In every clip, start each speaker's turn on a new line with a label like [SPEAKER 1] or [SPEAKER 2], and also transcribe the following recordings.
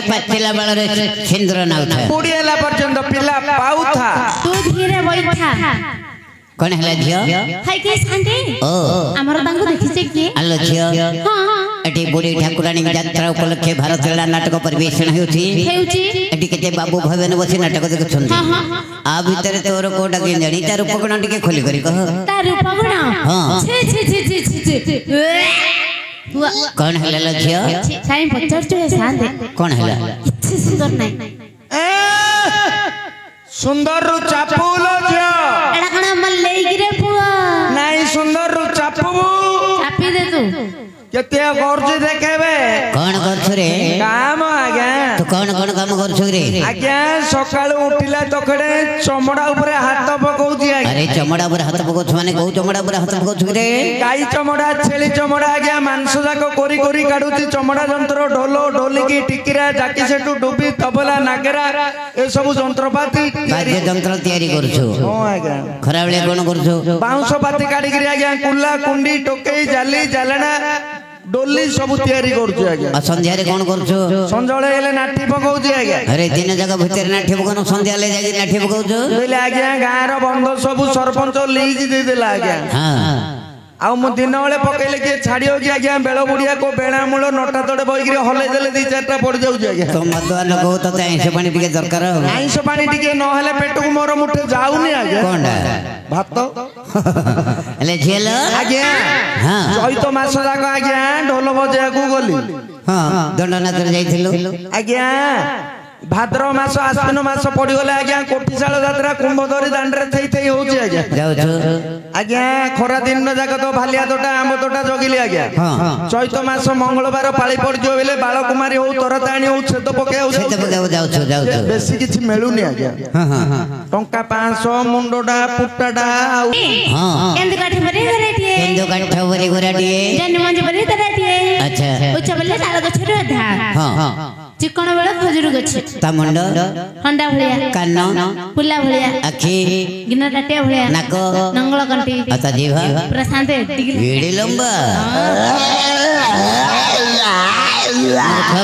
[SPEAKER 1] पतिला बलरे छिंद्र ना उठा
[SPEAKER 2] पुड़ियाला पर्यंत पिला पाउथा
[SPEAKER 3] तू धीरे बैठा
[SPEAKER 1] कोन हला झियो
[SPEAKER 3] हाय के शांति
[SPEAKER 1] ओ
[SPEAKER 3] हमर दांगो देखिसे कि
[SPEAKER 1] आलो झियो
[SPEAKER 3] हां
[SPEAKER 1] एटी बुढ़ी ठाकुरानी यात्रा उपलक्षे भारत लीला नाटक परिवेषण हेउची एटी केते बाबू भवन बसी नाटक देखछन आ भीतर तोर कोडा के जणी तार उपगण टिके खोली करी कह
[SPEAKER 3] तार उपगण
[SPEAKER 1] हां
[SPEAKER 3] छे छे छे छे छे
[SPEAKER 1] कौन है लला झियो
[SPEAKER 3] साईं पचार जो है शांति
[SPEAKER 1] कौन है
[SPEAKER 3] इतने सुंदर नहीं
[SPEAKER 2] सुंदर रु चापूलो झियो
[SPEAKER 3] एडा कणा मन लेई गिरे पुआ
[SPEAKER 2] नहीं सुंदर रु चापूबू
[SPEAKER 3] चापी दे तू
[SPEAKER 2] केते गरजी देखेबे
[SPEAKER 1] कौन करछ रे
[SPEAKER 2] काम आज्ञा
[SPEAKER 1] तू कौन कौन काम करछ रे
[SPEAKER 2] आज्ञा सकाळ उठिला तखडे चमड़ा ऊपर हाथ पकौची आज्ञा
[SPEAKER 1] अरे चमड़ा ऊपर हाथ पकौछ माने कहू चमड़ा ऊपर हाथ पकौछ रे
[SPEAKER 2] गाई चमड़ा छेली चमड़ा आज्ञा मांस जाको कोरी कोरी काढुची चमड़ा जंत्र ढोलो ढोलिकी टिकिरा जाकी सेटू डुबी तबला नागरा ए सब जंत्रपाती
[SPEAKER 1] बाद्य जंत्र तयारी करछु
[SPEAKER 2] हां आज्ञा
[SPEAKER 1] खराबले कोन करछु
[SPEAKER 2] बाउंस पाती काढी गिरी आज्ञा कुल्ला कुंडी टोकेई जाली जालना डोली सब तयारी करछु आज्ञा
[SPEAKER 1] आ संध्या रे कोन करछु
[SPEAKER 2] संजळे हेले नाठी पकौची आज्ञा
[SPEAKER 1] अरे दिन जगह भीतर नाठी पकौन संध्या ले जाई नाठी पकौछु
[SPEAKER 2] बोले आज्ञा गां रो बंद सब सरपंच लीज दे देला आज्ञा
[SPEAKER 1] हां
[SPEAKER 2] आउ मु दिन बेले पकेले के छाड़ियो कि आज्ञा बेल बुढ़िया को बेणा मूल नटा तोड़े बई गिरी हले देले दी चारटा पड़ जाउ आज्ञा
[SPEAKER 1] तो मदवा लोग तो आइंस पानी टिके दरकार
[SPEAKER 2] आइंस पानी टिके न हेले पेट को मोर मुठे जाउनी आज्ञा
[SPEAKER 1] कोनडा
[SPEAKER 2] भात
[SPEAKER 1] ले झेल
[SPEAKER 2] आज्ञा हां चैत मास जाक आज्ञा ढोल बजाया को गली
[SPEAKER 1] हां दंडनाथ जाइथिलु
[SPEAKER 2] आज्ञा भाद्र मास आश्विन मास पड़ी गले आज्ञा कोटिशाल यात्रा कुंभधरी दांडरे थई थई होची आज्ञा
[SPEAKER 1] जाउछु
[SPEAKER 2] आज्ञा खरा दिन जाक तो भालिया तोटा आंब तोटा जगिली आज्ञा चैत मास मंगलवार पाळी पड़ जो बेले बालकुमारी हो तरताणी हो छेद पके हो
[SPEAKER 1] छेद पके जाउछु जाउछु
[SPEAKER 2] बेसी किछि मेलुनी आज्ञा टंका 500 मुंडोडा पुट्टाडा
[SPEAKER 1] हां
[SPEAKER 3] केंद काठी बरे घराटिए
[SPEAKER 1] केंद काठी बरे घराटिए
[SPEAKER 3] जन्म मंज बरे घराटिए
[SPEAKER 1] अच्छा
[SPEAKER 3] उच्च बल्ले ताल गछरो धा
[SPEAKER 1] हां
[SPEAKER 3] ଚିକଣ ବେଳ ଖଜୁରୁ ଗଛ
[SPEAKER 1] ତା ମୁଣ୍ଡ
[SPEAKER 3] ହଣ୍ଡା ଭଳିଆ
[SPEAKER 1] କାନ
[SPEAKER 3] ଫୁଲା ଭଳିଆ
[SPEAKER 1] ଆଖି
[SPEAKER 3] ଗିନା ଟାଟିଆ ଭଳିଆ
[SPEAKER 1] ନାକ
[SPEAKER 3] ନଙ୍ଗଳ କଣ୍ଟି
[SPEAKER 1] ଆଉ ତା ଜିଭ
[SPEAKER 3] ପୁରା ଶାନ୍ତ ଏତିକି
[SPEAKER 1] ଏଡେ ଲମ୍ବା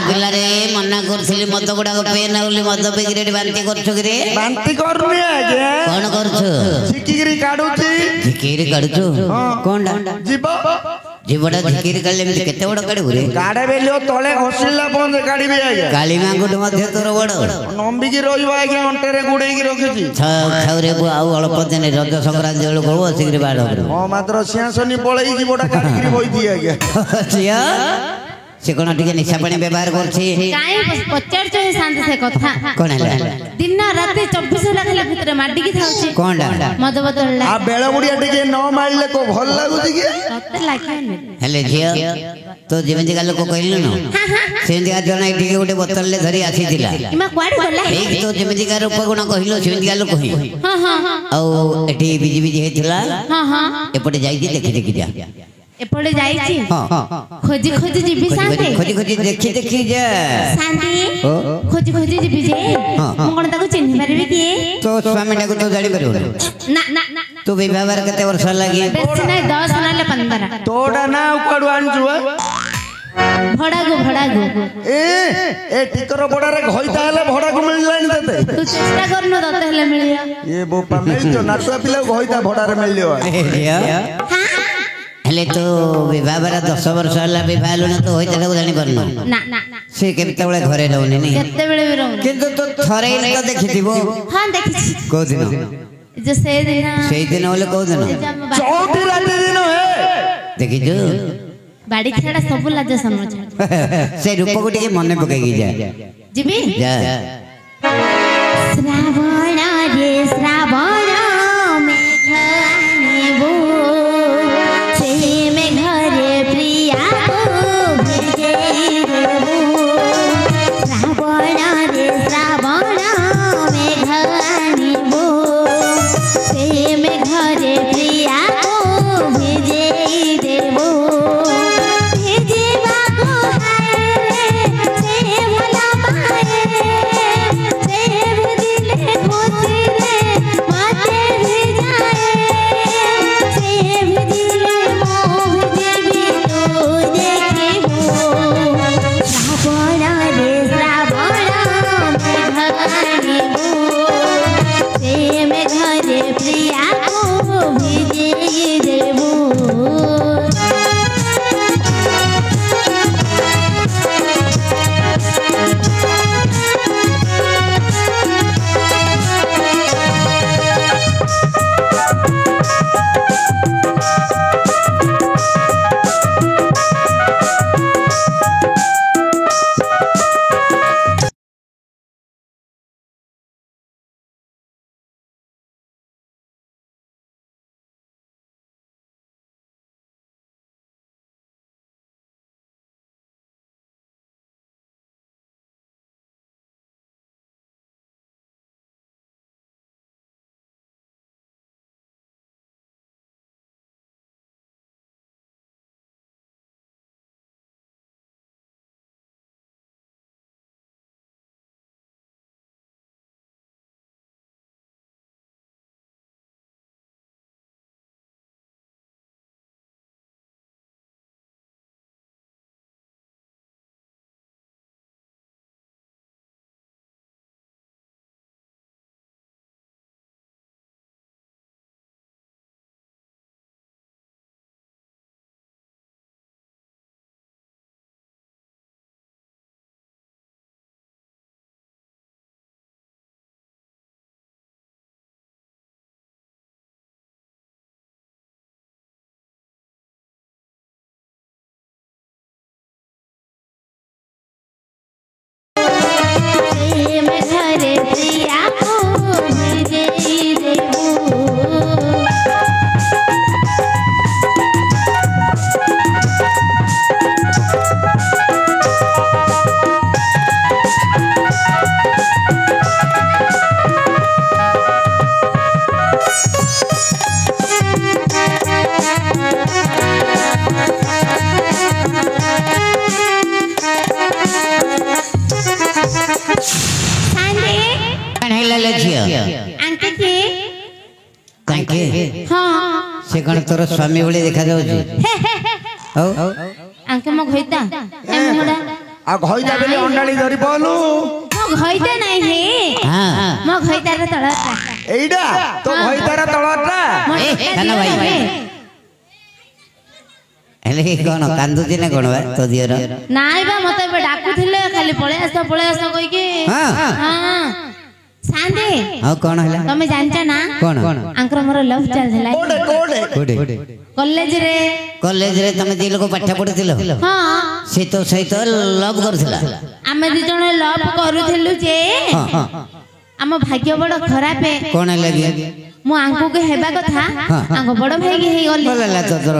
[SPEAKER 1] ପିଲାରେ ମନା କରୁଥିଲି ମଦ ଗୁଡାକ ପିଏନା ବୋଲି ମଦ ପିଇକିରି ଏଠି ବାନ୍ତି କରୁଛୁ କିରେ
[SPEAKER 2] ବାନ୍ତି କରୁନି ଆଜ୍ଞା
[SPEAKER 1] କଣ କରୁଛୁ
[SPEAKER 2] ଝିକିରି କାଢୁଛି
[SPEAKER 1] ଝିକିରି କାଢୁଛୁ କଣଟା
[SPEAKER 2] ଯିବ
[SPEAKER 1] ଜୀବଟା ଝିକିରି କାଢିଲେ ଏମିତି କେତେ ବଡ କାଢିବୁ ରେ
[SPEAKER 2] କାଢେ ବେଲି ତଳେ ହସିଲା ବନ୍ଦ କାଢିବି ଆଜ୍ଞା
[SPEAKER 1] କାଳି ମାଙ୍ଗୁଠୁ ମଧ୍ୟ ତୋର ବଡ
[SPEAKER 2] ନମ୍ବିକି ରହିବ ଆଜ୍ଞା ଅଣ୍ଟାରେ ଗୁଡେଇକି ରଖିଛି
[SPEAKER 1] ଛାଉରେ ଆଉ ଅଳ୍ପ ଦିନ ରଜ ସଂକ୍ରାନ୍ତି ବେଳକୁ ବସିକିରି ବାଡ
[SPEAKER 2] ହଁ ମାତ୍ର ସିଂହାସନୀ ପଳେଇ ଯିବଟା କାଢିକିରି ବଇଛି ଆଜ୍ଞା
[SPEAKER 1] ଝିଅ ସେ କଣ ଟିକେ ନିଶା ପାଣି ବ୍ୟବହାର କରୁଛି
[SPEAKER 3] କାଇଁ ପଚାରୁଛୁ ହେ ଶାନ୍ତ ସେ କଥା
[SPEAKER 1] କଣ ହେଲା
[SPEAKER 3] ଦିନ ରାତି 24 ଘଣ୍ଟା ଖାଲି ଭିତରେ ମାଡିକି ଥାଉଛି
[SPEAKER 1] କଣଟା
[SPEAKER 3] ମଦ ବୋତଲ
[SPEAKER 2] ଆ ବେଳ ବୁଡିଆ ଟିକେ ନ ମାରିଲେ କୋ ଭଲ ଲାଗୁଛି କି
[SPEAKER 3] ତତେ ଲାଗିବନି
[SPEAKER 1] ହେଲେ ଝିଅ ତୁ ଯେମିତିକା ଲୋକ କହିଲୁନୁ ସେମିତିକା ଜଣେ ଏଠିକି ଗୋଟେ ବୋତଲରେ ଧରି ଆସିଥିଲା
[SPEAKER 3] ଇମା କୁଆଡେ ଗଲା
[SPEAKER 1] ଏଇ ତୁ ଯେମିତିକା ରୂପ ଗୁଣ କହିଲୁ ସେମିତିକା ଲୋକ ହିଁ
[SPEAKER 3] ହଁ ହଁ ହଁ
[SPEAKER 1] ଆଉ ଏଠି ବିଜି ବିଜି ହେଇଥିଲା
[SPEAKER 3] ହଁ ହଁ
[SPEAKER 1] ଏପଟେ ଯାଇକି ଦେଖି ଦେଖି ଯା
[SPEAKER 3] ଏପଟେ ଯାଇଛି
[SPEAKER 1] ହଁ
[SPEAKER 3] ଖୋଜି ଖୋଜି ଯିବି ଶାନ୍ତି
[SPEAKER 1] ଖୋଜି ଖୋଜି ଦେଖି ଦେଖି ଯା
[SPEAKER 3] ଶାନ୍ତି ଖୋଜି ଖୋଜି ଯିବି ଯେ ମୁଁ କଣ ତାକୁ ଚିହ୍ନି ପାରିବି କି
[SPEAKER 1] ତୋ ସ୍ୱାମୀଟାକୁ ତୁ ଜାଣିପାରିବୁନି
[SPEAKER 3] ନା ନା ନା
[SPEAKER 1] ତୁ ବିବାହର କେତେ ବର୍ଷ ଲାଗି
[SPEAKER 3] ବେଶୀ ନାହିଁ 10 ନହେଲେ 15
[SPEAKER 2] ତୋଟା ନା ଆଉ କୁଆଡୁ ଆଣିଛୁ
[SPEAKER 3] ଭଡାକୁ
[SPEAKER 2] ଏ ଟିକର ଭଡାରେ ଘଇତା ହେଲେ ଭଡାକୁ ମିଳିଲାଣି ତତେ
[SPEAKER 3] ତୁ ଚେଷ୍ଟା କରୁନୁ ତତେ ହେଲେ ମିଳିବ
[SPEAKER 2] ଏ ବୋପା ମିଳିଛ ନାଟୁଆ ପିଲାକୁ ଘଇତା ଭଡାରେ ମିଳିବ
[SPEAKER 1] ହେଲେ ତୁ ବିବାହର 10 ବର୍ଷ ହେଲା ବିବାହ ହେଲୁଣି ତୁ ହୋଇତାକୁ ଜାଣିପାରୁନୁ
[SPEAKER 3] ନା ନା
[SPEAKER 1] ସେ କେତେବେଳେ ଘରେ ରହୁନି
[SPEAKER 3] କେତେବେଳେ ବି ରହୁନି
[SPEAKER 1] କିନ୍ତୁ ତୁ ଥରେ ତ ଦେଖିଥିବୁ
[SPEAKER 3] ହଁ ଦେଖିଛି
[SPEAKER 1] କୋଉ ଦିନ
[SPEAKER 3] ଯେ
[SPEAKER 1] ସେଇଦିନ ବୋଲେ କୋଉ ଦିନ
[SPEAKER 2] ଚଉଠି ରାତି ଦିନ
[SPEAKER 1] ଦେଖିଛୁ
[SPEAKER 3] ବାଡି ଖେଳା ସବୁ ଲାଜ ସମଝ
[SPEAKER 1] ସେ ରୂପକୁ ଟିକେ ମନେ ପକେଇକି ଯା
[SPEAKER 3] ଯିବି
[SPEAKER 1] ଯା
[SPEAKER 3] ଶ୍ରାବଣ ରେ ଶ୍ରାବଣ ମେଘ ଆଣିବୁ ସେ ମେଘରେ ପ୍ରିୟାକୁ ଭିଜେଇ ଦେବୁ ଶ୍ରାବଣ ରେ ଶ୍ରାବଣ ମେଘ ଆଣିବୁ ସେ ମେଘରେ ପ୍ରିୟାକୁ ଭିଜେଇ ଦେବୁ ଭିଜିବାକୁ ହାଏ ସେ ଭଲ ପାଏ ସେ ଭିଜିଲେ
[SPEAKER 1] ତାଙ୍କେ
[SPEAKER 3] ହଁ
[SPEAKER 1] ସେ କଣ ତୋର ସ୍ୱାମୀ ଭଳି ଦେଖାଯାଉଛି? ହଉ
[SPEAKER 3] ଆଙ୍କେ ମୋ ଘଇତା ମୁହଁଟା
[SPEAKER 2] ଆଉ ଘଇତା ବେଲେ ଅଣ୍ଡାଳି ଧରି ପଲୁ
[SPEAKER 3] ମୋ ଘଇତା ନାହିଁ ହେ
[SPEAKER 1] ହଁ
[SPEAKER 3] ମୋ ଘଇତାର ତଳଟା
[SPEAKER 2] ଏଇଟା ତୋ ଘଇତାର ତଳଟା
[SPEAKER 3] ମୋ
[SPEAKER 1] ଏ,
[SPEAKER 3] ଟୋକା
[SPEAKER 1] କାନ
[SPEAKER 3] ଦିଅ
[SPEAKER 1] ଭାଇ।
[SPEAKER 3] ହେ।
[SPEAKER 1] ହେଲେ କଣ କାନ୍ଦୁଛି ନା କଣ ବା ତୋ ଦିଅର?
[SPEAKER 3] ନାଇଁ ବା ମତେ ଏବେ ଡାକୁଥିଲେ ଖାଲି ପଳେଇ ଆସ କହିକି
[SPEAKER 1] ହଁ
[SPEAKER 3] ହଁ ସାନ୍ଦେ
[SPEAKER 1] ଆଉ କଣ ହେଲା?
[SPEAKER 3] ତମେ ଜାଣିଛ ନା
[SPEAKER 1] କଣ
[SPEAKER 3] ଆଙ୍କର ମୋର ଲଭ୍ ଚାଲିଥିଲା
[SPEAKER 2] କୋଉଠି
[SPEAKER 3] କଲେଜରେ
[SPEAKER 1] କଲେଜରେ ତମେ ଦି ଲୋକ ପାଠ ପଢୁଥିଲ?
[SPEAKER 3] ହଁ
[SPEAKER 1] ସେ ତୋ ସହିତ ଲଭ୍ କରୁଥିଲା?
[SPEAKER 3] ଆମେ ଦି ଜଣ ଲଭ୍ କରୁଥିଲୁ ଯେ
[SPEAKER 1] ହଁ ହଁ
[SPEAKER 3] ଆମ ଭାଗ୍ୟ ବଡ ଖରାପ
[SPEAKER 1] କଣ ହେଲା କି?
[SPEAKER 3] ମୁଁ ଆଙ୍କୁ ହେବା କଥା ଆଙ୍କ ବଡ ଭାଇକି ହେଇଗଲି
[SPEAKER 1] ଭଲ ହେଲା ତ ତୋର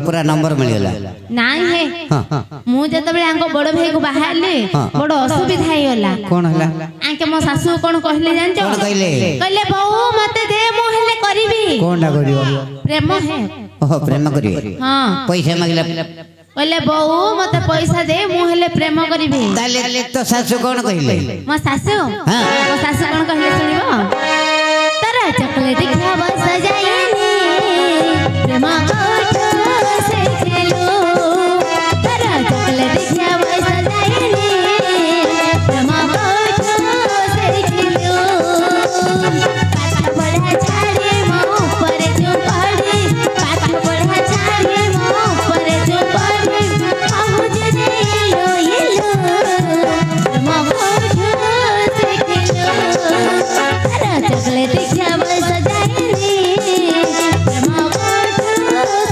[SPEAKER 1] ପୁରା ନମ୍ବର ମିଳିଗଲା।
[SPEAKER 3] ନାଇଁ ହେ
[SPEAKER 1] ହଁ ହଁ
[SPEAKER 3] ମୁଁ ଯେତେବେଳେ ଆଙ୍କ ବଡ ଭାଇକୁ ବାହାରିଲି ବଡ ଅସୁବିଧା ହେଇଗଲା
[SPEAKER 1] କଣ ହେଲା?
[SPEAKER 3] ଆଙ୍କେ ମୋ ଶାଶୁ କଣ କହିଲେ ଜାଣିଛ?
[SPEAKER 1] କଣ କହିଲେ?
[SPEAKER 3] କହିଲେ ବୋଉ ମତେ ଦେ ମୁଁ ହେଲେ କରିବି
[SPEAKER 1] କଣଟା କରିବ?
[SPEAKER 3] ପ୍ରେମ ହେ
[SPEAKER 1] ଓହୋ ପ୍ରେମ କରିବେ?
[SPEAKER 3] ହଁ
[SPEAKER 1] ପଇସା ମାଗିଲା?
[SPEAKER 3] କହିଲେ ବୋଉ ମତେ ପଇସା ଦେ ମୁଁ ହେଲେ ପ୍ରେମ କରିବି।
[SPEAKER 1] ତାହେଲେ ତୋ ଶାଶୁ କଣ କହିଲେ?
[SPEAKER 3] ମୋ ଶାଶୁ କଣ କହିଲେ ଶୁଣିବ? ତାର ଚକଲେଟ ଖାବ ସଜାଇନି ପ୍ରେମ କୋଠୁ ଶିଖିଲୁ ତାର ଚକଲେଟ ଖାବ ସଜାଇନି ପ୍ରେମ କୋଠୁ ଶିଖିଲୁ ପାଠ ପଢା ଛାଡ଼ି ମୋ ଉପରେ ତୁ ପଢି ପାଠ ପଢା ଛାଡ଼ି ମୋ ଉପରେ ତୁ ପଢି ପହୁଁଚି ଇଲୁ ଇଲୁ ପ୍ରେମ କୋଠୁ ଶିଖିଲୁ ତାର ଚକଲେଟ ଖାବ ସଜାଇନି ପ୍ରେମ କୋଠୁ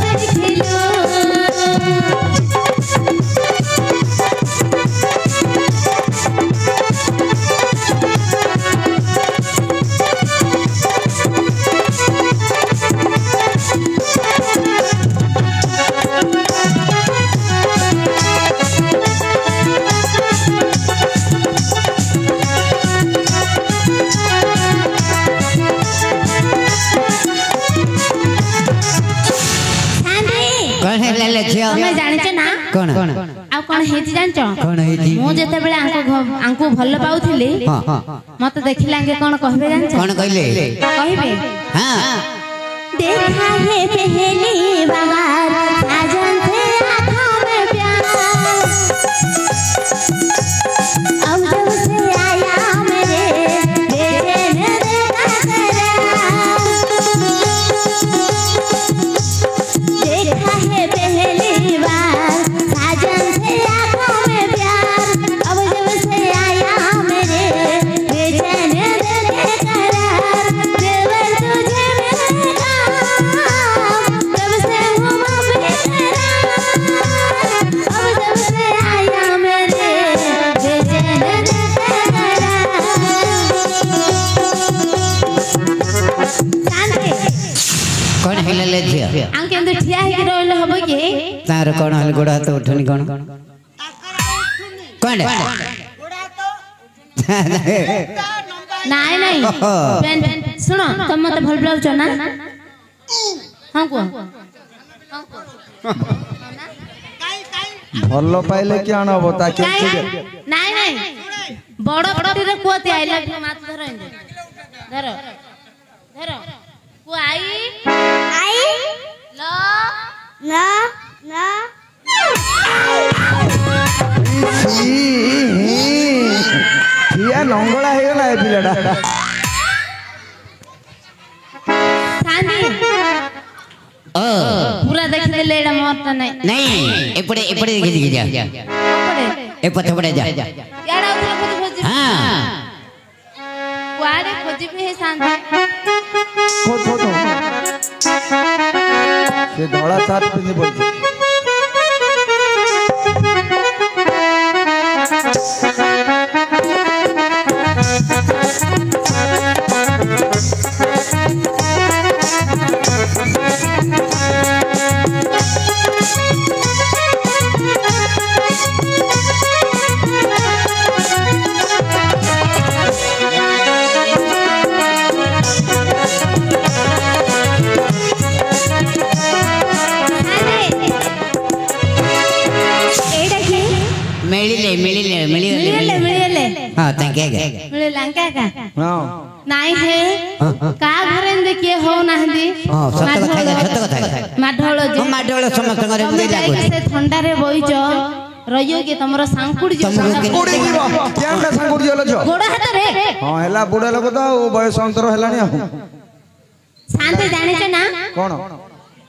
[SPEAKER 3] ଶିଖିଲୁ।
[SPEAKER 1] କଣ ହେଲା ଲେ ଝିଅ?
[SPEAKER 3] ତମେ ଜାଣିଛ ନା
[SPEAKER 1] କଣ
[SPEAKER 3] ଆଉ କଣ ହେଇଛି ଜାଣିଛ?
[SPEAKER 1] କଣ ହେଇଛି?
[SPEAKER 3] ମୁଁ ଯେତେବେଳେ ଆଙ୍କୁ ଭଲ ପାଉଥିଲି
[SPEAKER 1] ହଁ ହଁ
[SPEAKER 3] ମତେ ଦେଖିଲେ ଆଙ୍କେ କଣ କହିବେ ଜାଣିଛ?
[SPEAKER 1] କଣ କହିଲେ?
[SPEAKER 3] କହିବେ
[SPEAKER 1] ହଁ
[SPEAKER 3] देखा है पहली बार साजन से आँखों में प्यार अब जब से आया मेरे बेचैन दिल का करार देखा है पहली बार साजन से आँखों में प्यार अब जब से आया मेरे बेचैन दिल के करार देवर तुझे मिलेगा तब से हूँ मैं बेकरार अब जब से आया मेरे बेचैन दिल के करार शांति
[SPEAKER 1] କଣ ହେଲା ଲେ ଝିଅ?
[SPEAKER 3] आंके अंदर ठिया ହେଇକି ରହିଲେ ହବ କି?
[SPEAKER 1] ତାର କଣ ହେଲା? ଗୋଡ଼ ହାତ ଉଠୁନି କଣ? କଣ
[SPEAKER 3] ନାଇଁ ନାଇଁ ଶୁଣ ତମେ ମତେ ଭଲ ପାଉଛ ନା? ହଁ କୁହ
[SPEAKER 2] ଭଲ ପାଇଲେ କି ଆଣ ହବ ତା
[SPEAKER 3] ନାଇଁ ନାଇଁ ବଡ ବଡରେ କୁହତି ଆଇ ଲଭ୍ ୟୁ ମାତ ଧର ଏମିତି ଧର ଧର କୁ ଆଇ ଆଇ ଲ ଲ ଲ
[SPEAKER 2] ଠିଆ ଲଙ୍ଗଳା ହେଇଗଲା ଏ ପିଲାଟା
[SPEAKER 3] ସାନ୍ଦି
[SPEAKER 1] ଓ
[SPEAKER 3] ପୁରା ଦେଖିଦେଲେ ଏଇଟା ମୋରଟା ନାଇଁ
[SPEAKER 1] ନାଇଁ ଏପଟେ ଏପଟେ ଦେଖି ଯା
[SPEAKER 3] କୋପଡେ
[SPEAKER 1] ଏ ପଛ ପଟେ ଯା
[SPEAKER 3] यार आउथले खोजी
[SPEAKER 1] ହଁ
[SPEAKER 3] कुआडे खोजी भी है सान्दी
[SPEAKER 2] ଖୋଦ ଖୋଦ ସେ ଧଳା ସାର୍ଟ ପିନ୍ଧି ପଡିଛି
[SPEAKER 1] ମିଳିଲେ ମିଳିଲେ ମିଳିଗଲେ
[SPEAKER 3] मिळले
[SPEAKER 1] ହଁ ତାଙ୍କେ
[SPEAKER 3] मिळले का
[SPEAKER 2] ହଁ
[SPEAKER 3] नाही हे का घरे ଏମିତି କିଏ ହଉନାହାନ୍ତି
[SPEAKER 1] ହଁ ସତ କଥା
[SPEAKER 3] ମାଢଳ ଯେ
[SPEAKER 1] ମାଡଳ ସମସ୍ତଙ୍କର
[SPEAKER 3] ତମେ ଯାଇକି ସେ ଥଣ୍ଡାରେ ବଇଛ ରହିବ କି ତମର ସାଙ୍କୁଡି
[SPEAKER 2] ସାଙ୍କୁଡି ଯିବ କେଉଁଟା ସାଙ୍କୁଡି ଯିବ ଝିଅ
[SPEAKER 3] ଗୋଡ ହାତରେ
[SPEAKER 2] ହଁ ହେଲା ବୁଢା ଲୋକ ତ ଆଉ ବୟସ ଅନ୍ତର ହେଲାଣି ଆଉ
[SPEAKER 3] ଶାନ୍ତି ଜାଣିଛ ନା
[SPEAKER 2] କଣ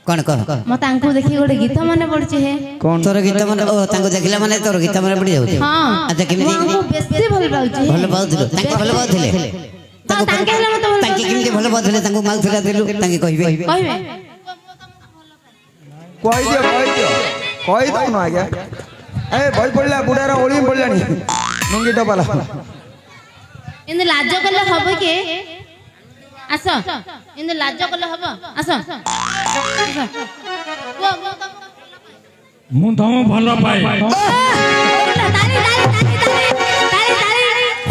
[SPEAKER 1] କଣ କହ
[SPEAKER 3] ମୁଁ ତାଙ୍କୁ ଦେଖି ଗୋଟେ ଗୀତ ମନେ ପଡୁଛି ହେ
[SPEAKER 2] କଣ
[SPEAKER 1] ତୋର ଗୀତ ମାନେ ଓ ତାଙ୍କୁ ଦେଖିଲା ମାନେ ତୋର ଗୀତ ମାନେ ପଡି ଯାଉଛି
[SPEAKER 3] ହଁ
[SPEAKER 1] ଆଚ୍ଛା କେମିତି
[SPEAKER 3] ମୁଁ ବେଶୀ ଭଲ ପାଉଛି
[SPEAKER 1] ଭଲ ପାଉଥିଲୁ ତାଙ୍କୁ ଭଲ ପାଉଥିଲେ
[SPEAKER 3] ତାଙ୍କେ ହେଲେ ମତେ ଭଲ
[SPEAKER 1] ତାଙ୍କେ କେମିତି ଭଲ ପାଉଥିଲେ ତାଙ୍କୁ ମାଉଥିଲା ଦେଲୁ ତାଙ୍କେ କହିବେ
[SPEAKER 3] କହିବେ
[SPEAKER 2] କହିଦଉନ ଆଜ୍ଞା ଏ ବହି ପଡିଲା ବୁଢାର ଓଳି ପଡିଲାଣି ଲୁଙ୍ଗି ଡବାଲା
[SPEAKER 3] ଏମିତି ଲାଜ କଲେ ହବ କି ଆସ ଏମିତି ଲାଜ କଲେ ହବ ଆସ
[SPEAKER 4] ମୁଁ ତମ ଭଲ ପାଏ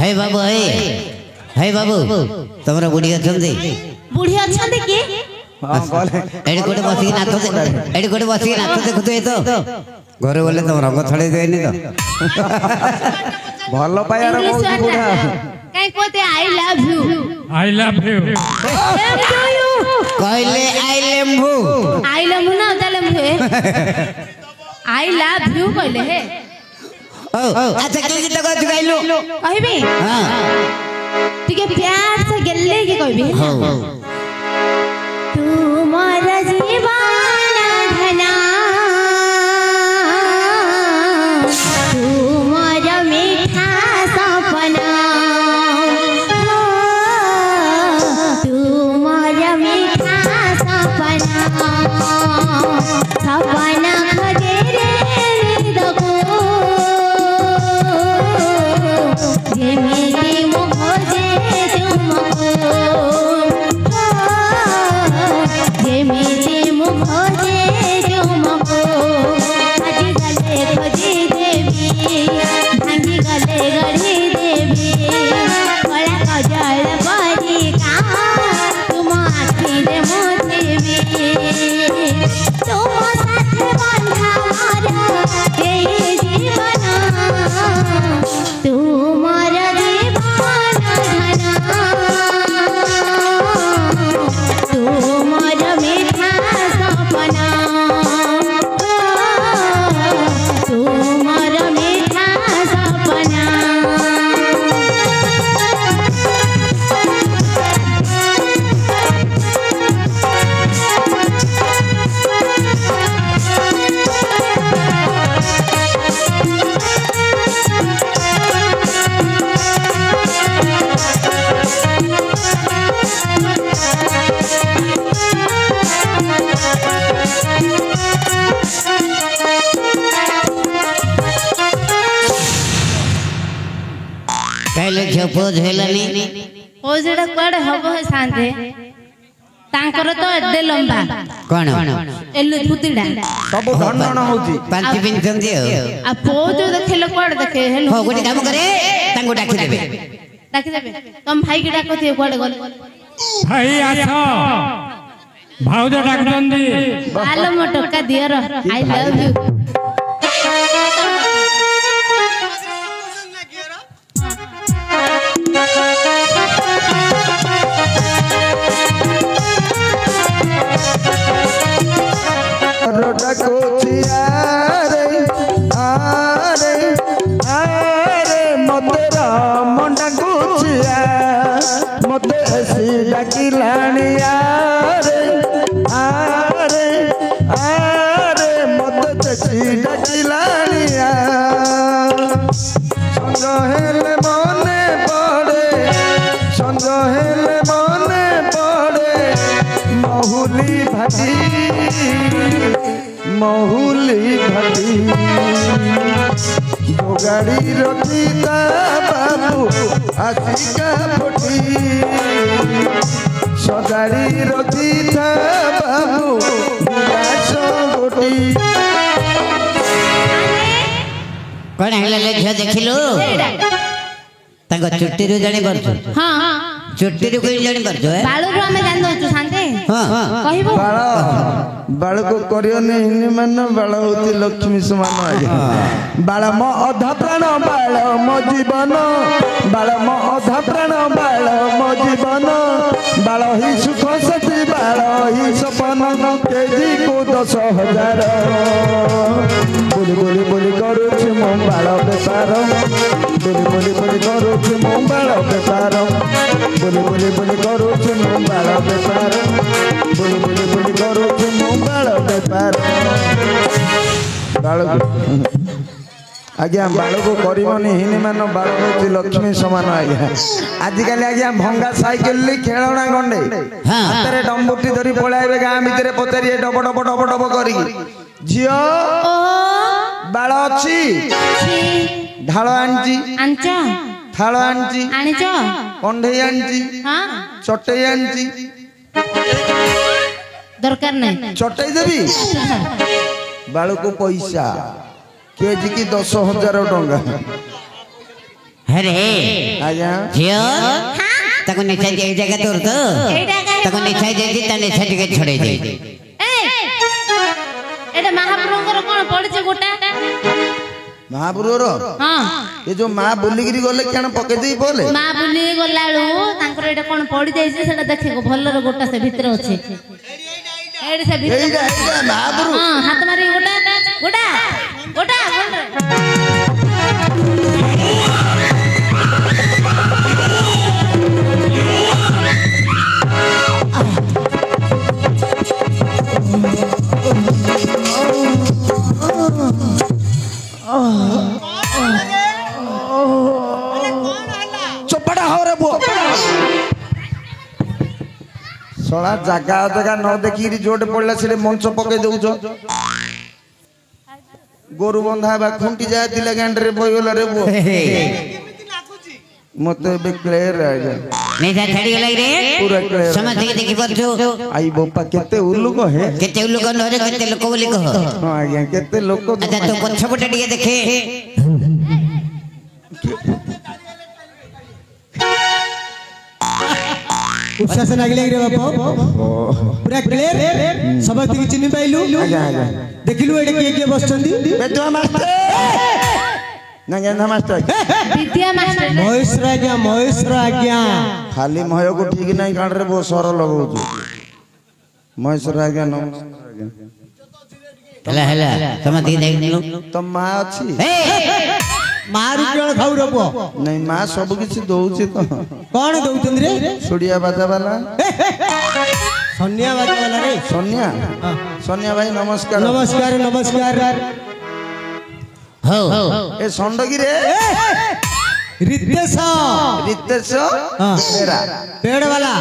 [SPEAKER 1] ହେ ବାବୁ ହେ ବାବୁ ତମର ବୁଢୀ ଅଛନ୍ତି
[SPEAKER 3] ବୁଢୀ ଅଛନ୍ତି କି
[SPEAKER 1] ଏଠି କୋଟେ ବସିକି ନାଚ ଏଠି କୋଟେ ବସିକି ନାଚ ଦେଖୁଥିବେ ତ ଘରେ ଗଲେ ତମ ରଙ୍ଗ ଛଡେଇ ଦେବେନି ତ
[SPEAKER 2] ଭଲ ପାଇବାର କହୁଛି ବୁଢା
[SPEAKER 3] କାଇଁ କହତେ ଆଇ ଲଭ ୟୁ
[SPEAKER 4] ଆଇ ଲାଭ ୟୁ
[SPEAKER 1] କହିଲେ ଆଇ ଲେମ୍ବୁ
[SPEAKER 3] ଆଇ ଲଭ ନା ତାଲେ ମୁଁ ଆଇ ଲଭ ୟୁ କହିଲେ ହେ
[SPEAKER 1] ଆଚ୍ଛା କି ଗୀତ ଗାଉଛୁ ଗାଇଲୁ
[SPEAKER 3] କହିବି
[SPEAKER 1] ହଁ
[SPEAKER 3] ଟିକେ प्यार से गल्ले की कहबी
[SPEAKER 1] ହଉ
[SPEAKER 3] तू मोर जीवन धना तू मोर मीठा सपना तू मोर मीठा सपना सपना खोजे रे देखो जेमिति मो खोजे तुमको जेमिति मो खोजे तुमको आज गले खोजी देवी भांगी गले गढ़ी देवी कला कजल बरी का तुम आखि रे मोतीबी तुम साथे बंधा मारा ए जीवन तू मोर जीवन धना तू मोर मीठा सपना तू मोर मीठा सपना
[SPEAKER 1] कहले झियो पोज हेलानी
[SPEAKER 3] ओ जेड़ा कुआडे हबो है शांते तांकर तो एडे लंबा
[SPEAKER 1] कौन
[SPEAKER 3] एलु फुतिडा
[SPEAKER 2] सब धन होची
[SPEAKER 1] पांति पिंचंदी
[SPEAKER 3] आ पोज देखले कुआडे देखे हेलु
[SPEAKER 1] हो गोटे काम करे तांको डाकी देबे
[SPEAKER 3] डाकी देबे तुम भाई के डाको थिए कुआडे गले
[SPEAKER 4] भाई आस भाउज डाकुଛନ୍ତି
[SPEAKER 3] आलो मो टका दियर आई लव यू
[SPEAKER 2] रोटा कोचिया रे आरे आरे मते रामंडा कोचिया मते ऐसी डाकिलानिया रे आरे आरे मते ऐसी डाकिलानिया संजहेले मने पड़े संजहेले मने पड़े महुली भाटी गाड़ी रखीता बाबू आशिका फटी सगाड़ी रखीता बाबू विलास गोटी
[SPEAKER 1] कौन हेला ले झियो देखिलु तांको चुट्टी रो जानि परछु
[SPEAKER 3] हां हां
[SPEAKER 1] चुट्टी रो कोई जानि परछु
[SPEAKER 3] बाळु रो हमें जान दउछु शांते
[SPEAKER 1] हां
[SPEAKER 3] कहबो
[SPEAKER 2] ବାଳକୁ କରିବନି ହିନି ମାନ ବାଳ ହଉଛି ଲକ୍ଷ୍ମୀ ସମାନ ଆଜ୍ଞା ବାଳ ମୋ ଅଧା ପ୍ରାଣ ବାଳ ମୋ ଜୀବନ ବାଳ ମୋ ଅଧା ପ୍ରାଣ ବାଳ ମୋ ଜୀବନ ବାଳ ହି ସୁଖ ସତୀ ବାଳ ହି ସପନ କେଜି କୁ 10,000 ବୁଲି ବୁଲି ବୁଲି କରୁଛି ମୋ ବାଳ ବେପାର ବୁଲି ବୁଲି ବୁଲି କରୁଛି ମୋ ବାଳ ବେପାର ବୁଲି ବୁଲି ବୁଲି କରୁଛି ମୋ ବାଳ ବେପାର ବୁଲି ବୁଲି ବୁଲି କରୁଛି ମୋ ବାଳ ବେପାର ବାଳକୁ ଆଜ୍ଞା ବାଳକୁ କରିବନି ହିନି ମାନ ବାଳ ହଉଛି ଲକ୍ଷ୍ମୀ ସମାନ ଆଜ୍ଞା ଆଜିକାଲି ଆଜ୍ଞା ଭଙ୍ଗା ସାଇକେଲ ଖେଳଣା ଗଣ୍ଡେ ହାତରେ ଡମ୍ବୁଟି ଧରି ପଳାଇବେ ଗାଁ ଭିତରେ ପଚାରିବେ ଡବ ଡବ ଡବ ଡବ କରିକି ଝିଅ ବାଳ ଅଛି ଢାଳ ଆଣିଛି ଥାଳ ଆଣିଛି କଣ୍ଢେଇ ଆଣିଛି ଚଟେଇ ଆଣିଛି
[SPEAKER 3] ଦରକାର ନାହିଁ
[SPEAKER 2] ଚଟେଇ ଦେବି ବାଳକୁ ପଇସା କେଜି କି 10,000 ଟଙ୍କା
[SPEAKER 1] अरे
[SPEAKER 2] ଆଜ୍ଞା
[SPEAKER 1] झियो ताको निशा जे जगह तोर तो ताको निशा जे ता निशा टिके छोड़े दे
[SPEAKER 3] एटा महाप्रभुଙ୍କର कोन पड़िছে गोटा
[SPEAKER 2] महाप्रभुर
[SPEAKER 3] हां
[SPEAKER 2] ये जो मां बुलिगिरी गले केन पके देई बोले
[SPEAKER 3] मां बुली गलाळू तांकर एटा कोन पड़ी जाई से सेटा देखो भल्लर गोटा से भीतर अछि एडी से भीतर
[SPEAKER 2] एइडा महाप्रभु
[SPEAKER 3] हां हाथ मारी गोटा गोटा गोटा
[SPEAKER 2] चपड़ा हो रे बो सोला जगह जगह न देखी जोट पड़ला से मंच पके दउछ गोरु बंधा बा खुंटी जाय दिले गांडरे बयला रे बो मते बे क्लियर आ जा
[SPEAKER 1] निशा छड़ी गलाई रे
[SPEAKER 2] पूरा क्लियर
[SPEAKER 1] समझ के देखि परछु
[SPEAKER 2] आई बोपा केते उल्लू को है
[SPEAKER 1] केते लोग न रे केते लोक बोली कह
[SPEAKER 2] हां आज्ञा केते लोक
[SPEAKER 1] अच्छा तो पछपटे टिके देखे
[SPEAKER 5] उशासन आगले रे बाप पूरा क्लियर सबति की चिन्ह पाइलु
[SPEAKER 2] आज्ञा आज्ञा
[SPEAKER 5] देखिलु एडे के बसचंदी
[SPEAKER 2] बेटवा मास्टर ना गंधा मास्टर
[SPEAKER 3] विद्या मास्टर
[SPEAKER 5] महेश्वर आज्ञा
[SPEAKER 2] खाली मय को ठीक नहीं कान रे बो सर लगाउछु महेश्वर आज्ञा नमस्कार
[SPEAKER 1] हला हला समझ के देख लो
[SPEAKER 2] तो मां अछि
[SPEAKER 5] मारू केळ खाऊ रबो
[SPEAKER 2] नहीं मां सब किछ दउछि तो
[SPEAKER 5] कोन दउचंद रे
[SPEAKER 2] सुड़िया बाजा वाला
[SPEAKER 5] सोनिया बात वाला रे
[SPEAKER 2] सोनिया सोनिया भाई नमस्कार
[SPEAKER 5] नमस्कार नमस्कार
[SPEAKER 1] हो
[SPEAKER 2] ए संडगी रे
[SPEAKER 5] रितेश
[SPEAKER 2] रितेश
[SPEAKER 5] हां
[SPEAKER 2] मेरा
[SPEAKER 5] पेड़ वाला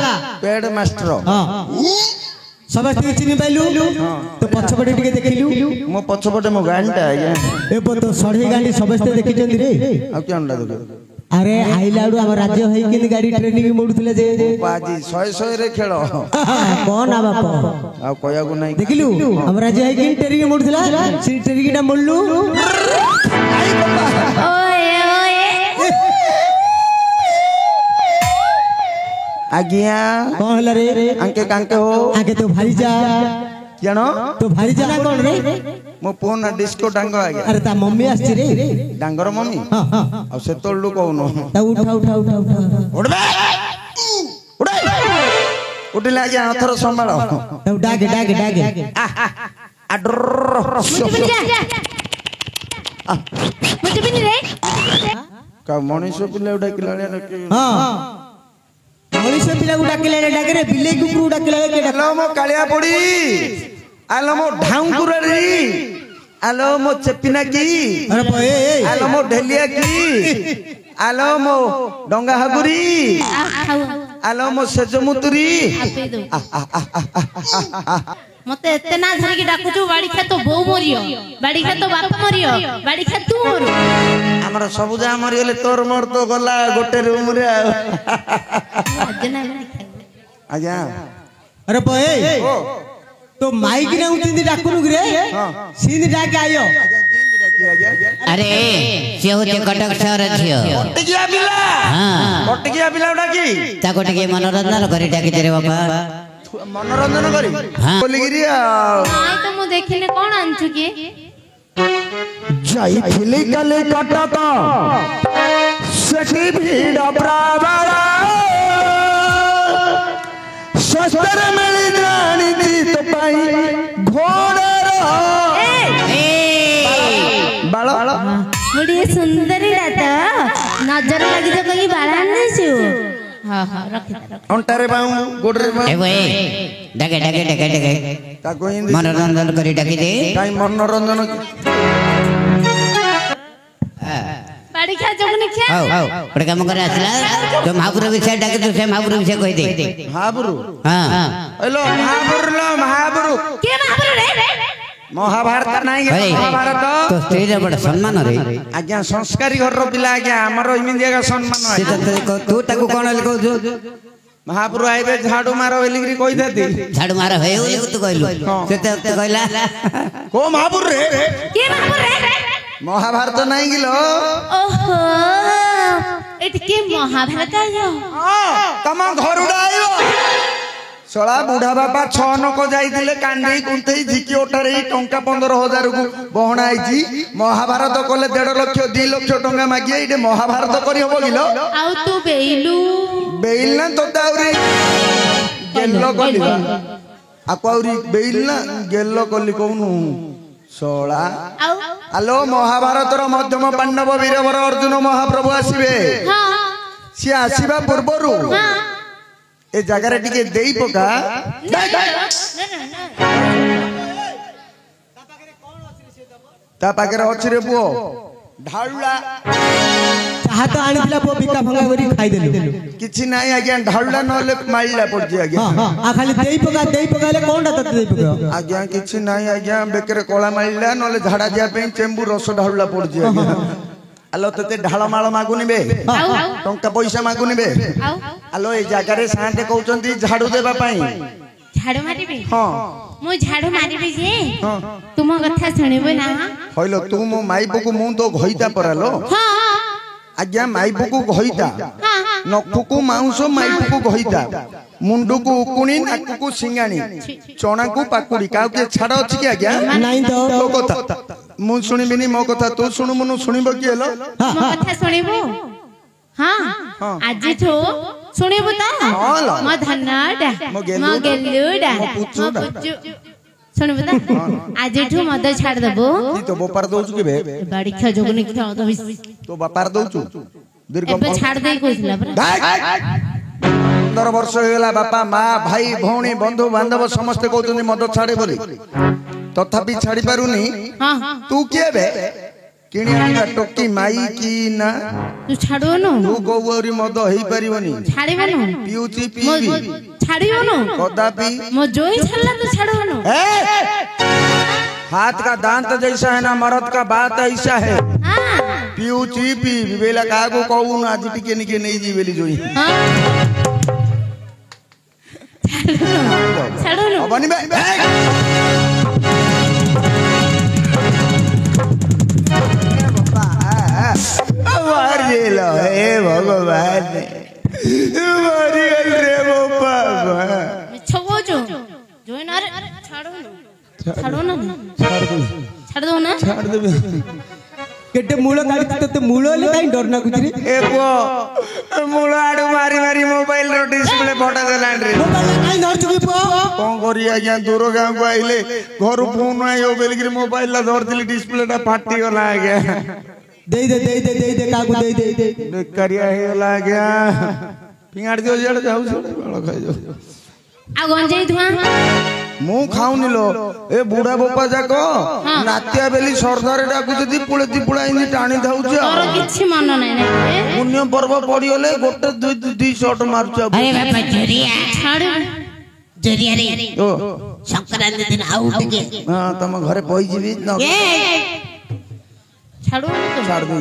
[SPEAKER 2] पेड़ मास्टर
[SPEAKER 5] हां सबति चिन्ह पाइलु तो पछपटे टिके देखिलु
[SPEAKER 2] मो पछपटे मो गांडा आज्ञा
[SPEAKER 5] एबो तो सढ़ी गांडी सबस्ते देखिचंदी रे
[SPEAKER 2] आ के अंडा दो
[SPEAKER 5] अरे आइलाडू हम राज्य है कि गाड़ी ट्रेनिंग मोडुथले जे
[SPEAKER 2] बाजी 100 रे खेलो
[SPEAKER 5] कोन आ बाप
[SPEAKER 2] आ कोया को नहीं
[SPEAKER 5] देखिलु हम राज्य है कि ट्रेनिंग मोडुथला सी ट्रेनिंग टा मोडलु
[SPEAKER 3] ओए ओए
[SPEAKER 2] आज्ञा
[SPEAKER 5] कोन हला रे
[SPEAKER 2] अंके कांके हो
[SPEAKER 5] आगे तो भारी जा
[SPEAKER 2] जानो
[SPEAKER 5] तो भारी जा कोन रे
[SPEAKER 2] मो फोन डिस्को डांगो आज्ञा
[SPEAKER 5] अरे ता मम्मी आछी रे
[SPEAKER 2] डांगर मम्मी
[SPEAKER 5] हां हां
[SPEAKER 2] आ से तोळलु कहूनो
[SPEAKER 5] ता उठा
[SPEAKER 2] उठबे उड़े उठले आज्ञा अथर संभालो
[SPEAKER 5] ता डागे
[SPEAKER 3] मुझे भी नहीं रे
[SPEAKER 2] का मनीष पिले उडा किलाले
[SPEAKER 5] हां मनीष पिला को डाके रे बिले कुकुर डाके के
[SPEAKER 2] हेलो मो कालिया पड़ी आलो मो ढाउकुरी आलो मो चेपिना की
[SPEAKER 5] अरे ए
[SPEAKER 2] आलो मो ढेलिया की आलो मो डंगा हगुरी आलो मो सेजमुतुरी
[SPEAKER 3] मते एते ना धरि की डाकुचू बाड़ी खा तो बो मरियो बाड़ी खा तो बाप मरियो बाड़ी खा तू मर
[SPEAKER 2] हमर सबुजा मरि गेले तोर मोर तो गला गोटे रूम रे आज्ञा
[SPEAKER 5] अरे ए तो माइक ना उतिंदी डाकुनु रे सीन डाके आयो
[SPEAKER 1] अरे से होते कटक शहर छियो
[SPEAKER 2] टिकिया बिला
[SPEAKER 1] हां
[SPEAKER 2] टिकिया बिला उडा की
[SPEAKER 1] ताको टिके मनोरंजन करे डाके रे बाबा
[SPEAKER 2] मनोरंजन करी
[SPEAKER 1] हाँ।
[SPEAKER 2] बोलिगिरी
[SPEAKER 3] ନାଇଁ ତ ମୁଁ ଦେଖିନି କଣ ଆଣିଛୁ କି
[SPEAKER 2] ଯାଇଥିଲି କାଲି କଟକ ସେଠି ଭିଡ଼ ପ୍ରବଳ ଶସ୍ତାରେ ମିଳି ଜାଣିଛି ତୋ ପାଇଁ ଘୋଡ଼ର ବାଳ
[SPEAKER 3] ଗୋଟିଏ ସୁନ୍ଦରୀଟା ତ ନଜର ଲାଗିଛ କହି ବାଳ ଆଣିଛୁ ହଁ ହଁ ରଖିଥା
[SPEAKER 2] ଅଣ୍ଟାରେ ବାଉ ଗୋଡ଼ରେ ବାଉ
[SPEAKER 1] ଏ ଭାଇ ଡାକେ ଡାକେ ଡାକେ ଡାକେ
[SPEAKER 2] ତାକୁ ହିନ୍ଦୀ
[SPEAKER 1] ମନୋରଞ୍ଜନ କରି ଡାକି ଦେ
[SPEAKER 2] କାଇଁ ମନୋରଞ୍ଜନ
[SPEAKER 3] ବାଡ଼ି ଖା ଜଗୁନି ଖିଆ
[SPEAKER 1] ହଉ ହଉ ଗୋଟେ କାମ କରି ଆସିଲା ଯୋଉ ମହାପୁର ବିଷୟ ଡାକିଛୁ ସେ ମହାପୁର ବିଷୟ କହିଦେ
[SPEAKER 2] ମହାପୁରୁ
[SPEAKER 1] ହଁ
[SPEAKER 2] ହେଲୋ ମହାପୁରୁ लो ମହାପୁରୁ
[SPEAKER 3] କିଏ ମହାପୁର ରେ
[SPEAKER 2] ମହାଭାରତ ନାହିଁ କି
[SPEAKER 1] ଭାଇ
[SPEAKER 2] ମହାଭାରତ
[SPEAKER 1] ତ ସ୍ତ୍ରୀର ବଡ଼ ସମ୍ମାନ ରେ
[SPEAKER 2] ଆଜ୍ଞା ସଂସ୍କାରୀ ଘରର ପିଲା ଆଜ୍ଞା ଆମର ଏମିତି ଜାଗା ସମ୍ମାନ
[SPEAKER 1] ସେ ତତେ ତୁ ତାକୁ କଣ ହେଲେ କହୁଛୁ
[SPEAKER 2] ମହାପୁରୁ ଆଇବେ ଝାଡୁ ମାର ବୋଲିକିରି କହିଥାନ୍ତି
[SPEAKER 1] ଝାଡୁ ମାର ହେଇ ବୋଲି ତୁ କହିଲୁ ସେ ତ କହିଲା
[SPEAKER 2] କୋ ମହାପୁରୁ ରେ
[SPEAKER 3] କିଏ ମହାପୁର ରେ
[SPEAKER 2] ମହାଭାରତ ନାହିଁ କି लो
[SPEAKER 3] ଓହୋ ଏଠି କିଏ ମହାଭାରତ ଆଇବ
[SPEAKER 2] ତମ ଘରୁଡା ଆଇବ ଶଳା ବୁଢା ବାପା 6 ନକ ଯାଇଥିଲେ କାଣ୍ଡେଇ କୁନ୍ଥେଇ ଝିକି ଓଟାରେ ଟଙ୍କା 15,000 କୁ ବହଣା ହେଇଛି ମହାଭାରତ କଲେ 1.5 ଲକ୍ଷ 2 ଲକ୍ଷ ଟଙ୍କା ମାଗିଏ ଏଇଟେ ମହାଭାରତ କରି ହବ କିଲୋ
[SPEAKER 3] ଆଉ ତୁ ବେଇଲୁ
[SPEAKER 2] ବେଇଲ ନା ତୋତେ ଆହୁରି ଗେଲ କଲି ଆକୁ ଆହୁରି ବେଇଲ ନା ଗେଲ କଲି କହୁନୁ ଶଳା
[SPEAKER 3] ଆଉ
[SPEAKER 2] ଆଲୋ ମହାଭାରତର ମଧ୍ୟମ ପାଣ୍ଡବ ବୀରବର ଅର୍ଜୁନ ମହାପ୍ରଭୁ ଆସିବେ
[SPEAKER 3] ହଁ
[SPEAKER 2] ସିଏ ଆସିବା ପୂର୍ବରୁ ଏ ଜାଗାରେ ଟିକେ ଦେଇ ପକା ତା ପାଖରେ ଅଛି ରେ ପୁଅ ଢାଳୁଲା
[SPEAKER 5] ଚାହା ତ ଆଣିଥିଲା ପୁଅ ବିକା ଭଙ୍ଗା କରି ଖାଇଦେଲୁ
[SPEAKER 2] କିଛି ନାହିଁ ଆଜ୍ଞା ଢାଳୁଲା ନହେଲେ ମାଇଲା ପଡୁଛି ଆଜ୍ଞା
[SPEAKER 5] ହଁ ହଁ ଆଉ ଖାଲି ଦେଇ ପକାଇଲେ କଣଟା ତତେ ଦେଇ ପକାଅ
[SPEAKER 2] ଆଜ୍ଞା କିଛି ନାହିଁ ଆଜ୍ଞା ବେକରେ କଳା ମାଇଲା ନହେଲେ ଝାଡା ଯିବା ପାଇଁ ଚେମ୍ବୁ ରସ ଢାଳୁଲା ପଡୁଛି ଆଜ୍ଞା ଆଲୋ ତତେ ଢାଳ ମାଳ ମାଗୁନିବେ ଟଙ୍କା ପଇସା ମାଗୁନିବେ ଆଲୋ ଏଇ ଜାଗାରେ ସାଁଟେ କହୁଛନ୍ତି ଝାଡୁ ଦେବା ପାଇଁ
[SPEAKER 3] ଝାଡୁ ମାରିବି
[SPEAKER 2] ହଁ
[SPEAKER 3] ମୁଁ ଝାଡୁ ମାରିବି ଯେ ତୁମ କଥା ଶୁଣିବୁ ନା
[SPEAKER 2] ହଇଲୋ ତୁ ମୋ ମାଇପୁକୁ ମୁଁ ତ ଘଇତା ପରାଲୋ
[SPEAKER 3] ହଁ
[SPEAKER 2] ଆଜ୍ଞା ମାଇପୁକୁ ଘଇତା ନଖୁକୁ ମାଉଁସ ମାଇପୁକୁ ଘଇତା ମୁଣ୍ଡକୁ ଉକୁଣି ନାକକୁ ସିଙ୍ଗାଣି ଚଣାକୁ ପାକୁଡି କାହାକୁ କିଏ ଛାଡ ଅଛି କି ଆଜ୍ଞା
[SPEAKER 5] ନାଇଁ ତ
[SPEAKER 2] ତୋ କଥା ମୁଁ ଶୁଣିବିନି ମୋ କଥା ତୁ ଶୁଣୁମୁନୁ ଶୁଣିବ କି ହେଲ
[SPEAKER 3] ମୋ କଥା ଶୁଣିବୁ ହଁ ଆଜିଠୁ ଶୁଣିବୁ ତ ମୋ ଧନଟା ମୋ ଗେଲୁଟା ମୋ ପୁଚୁ ଶୁଣିବୁ ତ ଆଜିଠୁ ମଦ ଛାଡିଦବୁ
[SPEAKER 2] ତୋ ବାପାର ଦଉଛୁ କେବେ
[SPEAKER 3] ବାଡି ଖିଆ ଜଗୁନି ଖିଆ
[SPEAKER 2] ତୋ ବାପାର ଦଉଛୁ ଦୀର୍ଘ
[SPEAKER 3] ଏବେ ଛାଡି ଦେଇ କହିଥିଲା ପରା
[SPEAKER 2] 15 ବର୍ଷ ହେଇଗଲା ବାପା ମା ଭାଇ ଭଉଣୀ ବନ୍ଧୁ ବାନ୍ଧବ ସମସ୍ତେ କହୁଛନ୍ତି ମଦ ଛାଡେ ବୋଲି ତଥାପି ଛାଡି ପାରୁନି
[SPEAKER 3] ହଁ
[SPEAKER 2] ତୁ କିଏ ବେ କିଣି ଆଣିବା ଟୋକି ମାଇ କି ନା
[SPEAKER 3] ତୁ ଛାଡୁନୁ
[SPEAKER 2] ତୁ କୋଉରି ମଦ ହେଇପାରିବନି
[SPEAKER 3] ଛାଡିବନୁ
[SPEAKER 2] ପିଉଚି ପିଇବି
[SPEAKER 3] ଛାଡିବନୁ
[SPEAKER 2] कदापि
[SPEAKER 3] ମୋ जोई छल्ला तो छाड़ोनु
[SPEAKER 2] हाथ का दांत जैसा है ना मर्द का बात ऐसा है पियूची पी बेला कागो कहू ना आज टिके निके नहीं जी बेली जोई
[SPEAKER 3] छाड़ोनु
[SPEAKER 2] बनी बे मारे लो हे भगवान मारी गल रे बाबा
[SPEAKER 3] छवो जो जोई ना छाड़ोनु छाड़ोनु छाड़ दो ना
[SPEAKER 2] छाड़ दे
[SPEAKER 5] केटे मूल गाड़ी तते मूल ले काई डर ना कुछ रे
[SPEAKER 2] ए को मूल आडू मारी मारी मोबाइल रो डिस्प्ले फटा देलान रे
[SPEAKER 5] मोबाइल काई धर चुकी पो
[SPEAKER 2] कोन करी आज्ञा दूर गांव को आइले घर फोन आयो बेलगिर मोबाइल ला धरतिली डिस्प्ले टा फाटी गला आज्ञा
[SPEAKER 5] दे काकू दे
[SPEAKER 2] बेकारिया हे गला आज्ञा पिंगाड़ दियो जेड़ जाऊ बाळ खाइ जो
[SPEAKER 3] आ गंजेई धुआ
[SPEAKER 2] मु खाउनी लो ए बुढ़ा बोपा जाको नात्या बेली सरदार डाकु जदी पुळेती पुळा इनी टाणी धाउछ
[SPEAKER 3] और किछि मन नै नै
[SPEAKER 2] पुण्य पर्व पडियोले गोटे दुई शॉट मारछ
[SPEAKER 1] अरे बापा जरिया
[SPEAKER 3] छाड़
[SPEAKER 1] जरिया रे
[SPEAKER 2] ओ
[SPEAKER 1] संक्रांति दिन आउट के
[SPEAKER 2] हां तम घरे पई जीवी न
[SPEAKER 3] छाड़ो तो
[SPEAKER 2] छाड़ दे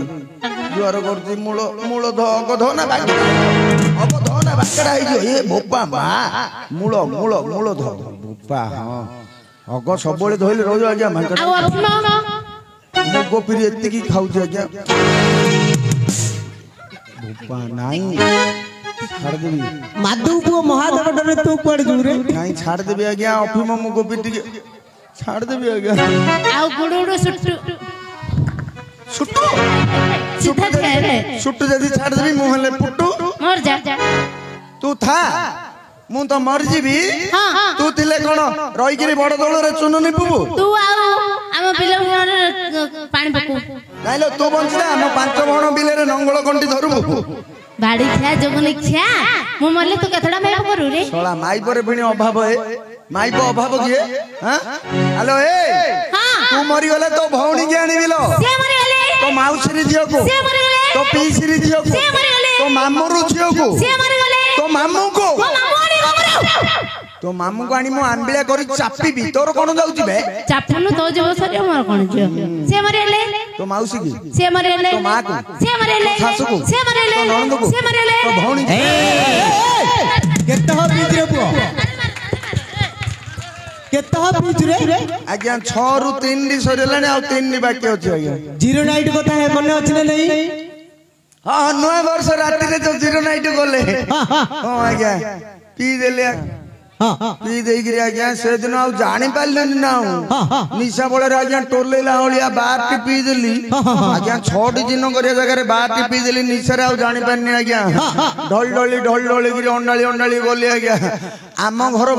[SPEAKER 2] जुआर करती मूल मूल ध गध ना बाकी अब ध ना बाकड़ा आइ जो ए बोपा मा मूल मूल मूल ध बोपा हां अग सबले धइले रोज आज्ञा मांकड़
[SPEAKER 3] आ अपनो
[SPEAKER 2] मुगो फिर एत्ती की खाउ छ आज्ञा बोपा नाही ଛାଡ଼ିଦେବି
[SPEAKER 5] ମାଧୁ ପୁଅ ମହାଦେବ ଡରେ ତୁ କୁଆଡେ ଯିବୁ ରେ?
[SPEAKER 2] ନାଇଁ ଛାଡ଼ିଦେବି ଆଜ୍ଞା ଅଫିମ ମୁଁ ଗୋପି ଟିକେ ଛାଡ଼ିଦେବି ଆଜ୍ଞା
[SPEAKER 3] ଆଉ ଗୁଡୁ ଗୁଡୁ ସୁଟୁ
[SPEAKER 2] ସୁଟୁ
[SPEAKER 3] ସିଧା ଛାଡେ
[SPEAKER 2] ସୁଟୁ ଯଦି ଛାଡ଼ିଦେବି ମୁଁ ହେଲେ ପୁଟୁ
[SPEAKER 3] ମର ଯା
[SPEAKER 2] ତୁ ଥା ମୁଁ ତ ମରିଯିବି ତୁ ଥିଲେ କଣ ରହିକିରି ବଡ ଦଳରେ ଚୁନ ନିପୁବୁ
[SPEAKER 3] ତୁ ଆଉ ଆମ ପିଲା ପାଣି ପକଉ
[SPEAKER 2] ନାଇଁଲୋ ତୁ ବଞ୍ଚିଲା ଆମ 5 ଭଣ ବିଲରେ ନଙ୍ଗଳ କଣ୍ଟି ଧରୁବୁ
[SPEAKER 3] ବାଡି ଖିଆ ଜଗୁନି ଖିଆ ମୁଁ ମରିଲେ ତୁ କେତେଟା ମାଇପ କରୁ ରେ
[SPEAKER 2] ଶଳା ମାଇପରେ ପୁଣି ଅଭାବ ମାଇପ ଅଭାବ କିଏ ହ୍ୟାଲୋ ତୁ ମରିଗଲେ ତୋ ଭଉଣୀ କି ଆଣିବିଲ ତୋ ମାଉସୀରି ଝିଅକୁ ତୋ ପିଇସିରି ଝିଅକୁ ତୋ ମାମୁଁରୁ ଝିଅକୁ ତୋ ମାମୁଁକୁ ତୋ ମାମୁଁକୁ ଆଣି ମୁଁ ଆମ୍ବିଳା କରି ଚାପିବି ତୋର କଣ ଯାଉଛି ବେ
[SPEAKER 3] ଚାପୁନୁ ତୋ ଯିବ ସରିବ ମୋର କଣ ଝିଅ ସେ ମରିଗଲେ
[SPEAKER 2] ତୋ ମାଉସୀ କି
[SPEAKER 3] ସେ ମରିଗଲେ
[SPEAKER 2] ତୋ ମାକୁ
[SPEAKER 3] ସେ ମରିଗଲେ
[SPEAKER 2] ଶାଶୁକୁ
[SPEAKER 3] ସେ ମରିଗଲେ
[SPEAKER 2] ତୋ ନଣନ୍ଦକୁ
[SPEAKER 3] ସେ ମରିଗଲେ
[SPEAKER 2] ତୋ ଭଉଣୀ
[SPEAKER 5] କେତେ ହବ ପିଇଛୁ ରେ ପୁଅ? କେତେ ହବ ପିଇଛୁ ରେ?
[SPEAKER 2] ଆଜ୍ଞା 6 ରୁ 3 ସରିଲାଣି ଆଉ 3 ବାକି ଅଛି ଆଜ୍ଞା
[SPEAKER 5] ଜିରୋ ନାଇଟ୍ କଥା ମନେ ଅଛି ନା ନାହିଁ?
[SPEAKER 2] ହଁ ନୂଆ ବର୍ଷ ରାତିରେ ଯୋଉ ଜିରୋ ନାଇଟ୍ ଗଲେ ହଁ ଆଜ୍ଞା ପିଇ ଦେଲେ ପିଇ ଦେଇକିରି ଆଜ୍ଞା ସେଦିନ ଆଉ ଜାଣି ପାରିଲେନି ନା ନିଶା ବଳରେ ଆଜ୍ଞା ଟୋଲେଇଲା ଭଳିଆ ବାରଟି ପିଇ ଦେଲି ଆଜ୍ଞା 6ଟି ଦିନ କରିବା ଜାଗାରେ ବାରଟି ପିଇ ଦେଲି ନିଶାରେ ଆଉ ଜାଣି ପାରିନି ଆଜ୍ଞା ଢଳି ଢଳିକିରି ଅଣ୍ଡାଳି ଗଲି ଆଜ୍ଞା ଆମ ଘର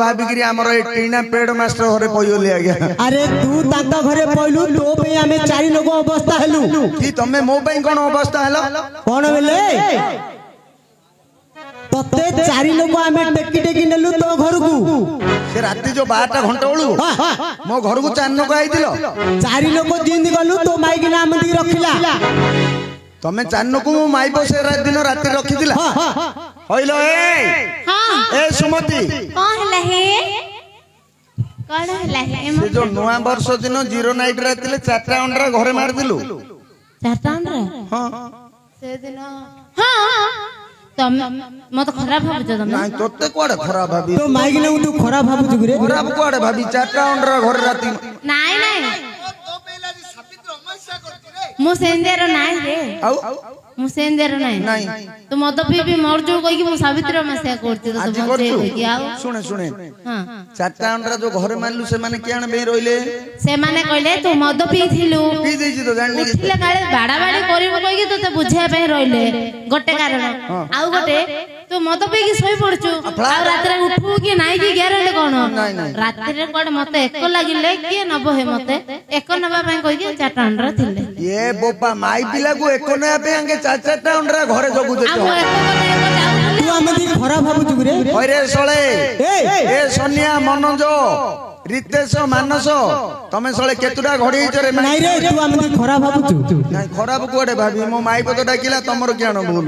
[SPEAKER 2] ଭାବିକିରି ଆମର ଏ ଟିଣା ପେଡ ମାଷ୍ଟର ଘରେ ପଇଗଲି ଆଜ୍ଞା
[SPEAKER 5] ଆରେ ତୁ ତାଙ୍କ ଘରେ ପଇଲୁ ତୋ ପାଇଁ ଆମେ 4 ଲୋକ ଅବସ୍ଥା ହେଲୁ
[SPEAKER 2] କି ତମେ ମୋ ପାଇଁ କଣ ଅବସ୍ଥା ହେଲ
[SPEAKER 5] କଣ ବେଲେ ତତେ 4 ଲୋକ ଆମେ ଟେକି ନେଲୁ ତୋ ଘରକୁ
[SPEAKER 2] ସେ ରାତି ଯୋଉ 12ଟା ଘଣ୍ଟା ବେଳୁ ମୋ ଘରକୁ 4 ଲୋକ ଆଇଥିଲ
[SPEAKER 5] 4 ଲୋକ ଜିନ୍ଦି ଗଲୁ ତୋ ମାଇକିନା ଆମକୁ ରଖିଲା
[SPEAKER 2] ତମେ 4 ଲୋକ ମୋ ମାଇପ ସେ ଦିନ ରାତି ରଖିଥିଲା ହଇଲୋ ଏ ସୁମତି
[SPEAKER 3] କଣ ହେଲା ହେ କଣ ହେଲା ହେ
[SPEAKER 2] ସେ ଯୋଉ ନୂଆ ବର୍ଷ ଦିନ ଜିରୋ ନାଇଟ୍ ରାତିରେ 4ଟା ଅଣ୍ଡା ଘରେ ମାରିଥିଲୁ
[SPEAKER 3] 4ଟା ଅଣ୍ଡା
[SPEAKER 2] ହଁ
[SPEAKER 3] ସେଦିନ ହଁ ତମେ ମତେ ଖରାପ ଭାବୁଛ ତମେ
[SPEAKER 2] ନାଇଁ ତତେ କୁଆଡେ ଖରାପ ଭାବି
[SPEAKER 5] ତୋ ମାଇକିନା ତୁ ଖରାପ ଭାବୁଛୁ ରେ
[SPEAKER 2] ଖରାପ କୁଆଡେ ଭାବି 4ଟା ଅଣ୍ଡା ଘରେ ରାତି
[SPEAKER 3] ନାଇଁ ମୁଁ ସେନ୍ଦିଆର ନାଇଁ ରେ
[SPEAKER 2] ଆଉ
[SPEAKER 3] ମୁଁ ସେନ୍ଦିଆର ନାଇଁ ତୁ ମଦ ପିଇ ମରଜୁ କହିକି ମୁଁ ସାବିତ୍ରୀ ଅମାସ୍ୟା କରୁଛି ତ
[SPEAKER 2] ଆଜି
[SPEAKER 3] ବଞ୍ଚେଇ
[SPEAKER 2] କରୁଛୁ
[SPEAKER 3] କହିକି ଆଉ
[SPEAKER 2] ଶୁଣେ
[SPEAKER 3] ହଁ
[SPEAKER 2] 4ଟା ଅଣ୍ଡା ଯୋଉ ଘରେ ମାରିଲୁ ସେମାନେ କିଆଣ ପାଇଁ ରହିଲେ
[SPEAKER 3] ସେମାନେ କହିଲେ ତୁ ମଦ ପିଇଥିଲୁ
[SPEAKER 2] ପିଇ ଦେଇଛି ତ ଜାଣିନି
[SPEAKER 3] ଉଠିଲେ କାଳେ ବାଡାବାଡି କରିବୁ କହିକି ତତେ ବୁଝେଇବା ପାଇଁ ରହିଲେ ଗୋଟେ କାରଣ ଆଉ ଗୋଟେ ତୁ ମଦ ପିଇକି ଶୋଇ ପଡୁଛୁ ଆଉ ରାତିରେ ଉଠିବୁ କି ନାଇଁ କି ଗ୍ୟାରେଣ୍ଟି କଣ ରାତିରେ କୁଆଡେ ମତେ ଏକ ଲାଗିଲେ କିଏ ନବ ହେ ମତେ ଏକ ନବା ପାଇଁ କହିକି 4ଟା ଅଣ୍ଡା ଥିଲେ
[SPEAKER 2] ଏ ବୋପା ମାଇ ପିଲାକୁ ଏକ ନେବା ପାଇଁ ଆଙ୍କେ 4ଟା ଅଣ୍ଡା ଘରେ ଜଗୁଛୁ
[SPEAKER 3] ଆଉ ମୁଁ ଏକ ଯାଉଥିଲି
[SPEAKER 5] ତୁ ଆମେ ଦି ଖରାପ ଭାବୁଛୁ ରେ
[SPEAKER 2] ହଇରେ ଶଳେ ଏ ସୋନିଆ ମନୋଜ ରିତେଶ ମାନସ ତମେ ଶଳେ କେତୁଟା ଘଡି ହେଇଛ ରେ
[SPEAKER 5] ନାଇଁ ରେ ତୁ ଆମେ ଦି ଖରାପ ଭାବୁଛୁ
[SPEAKER 2] ନାଇଁ ଖରାପ କୁଆଡେ ଭାବି ମୋ ମାଇ ପଦ ଡାକିଲା ତମର କିଆଣ ଭୁଲ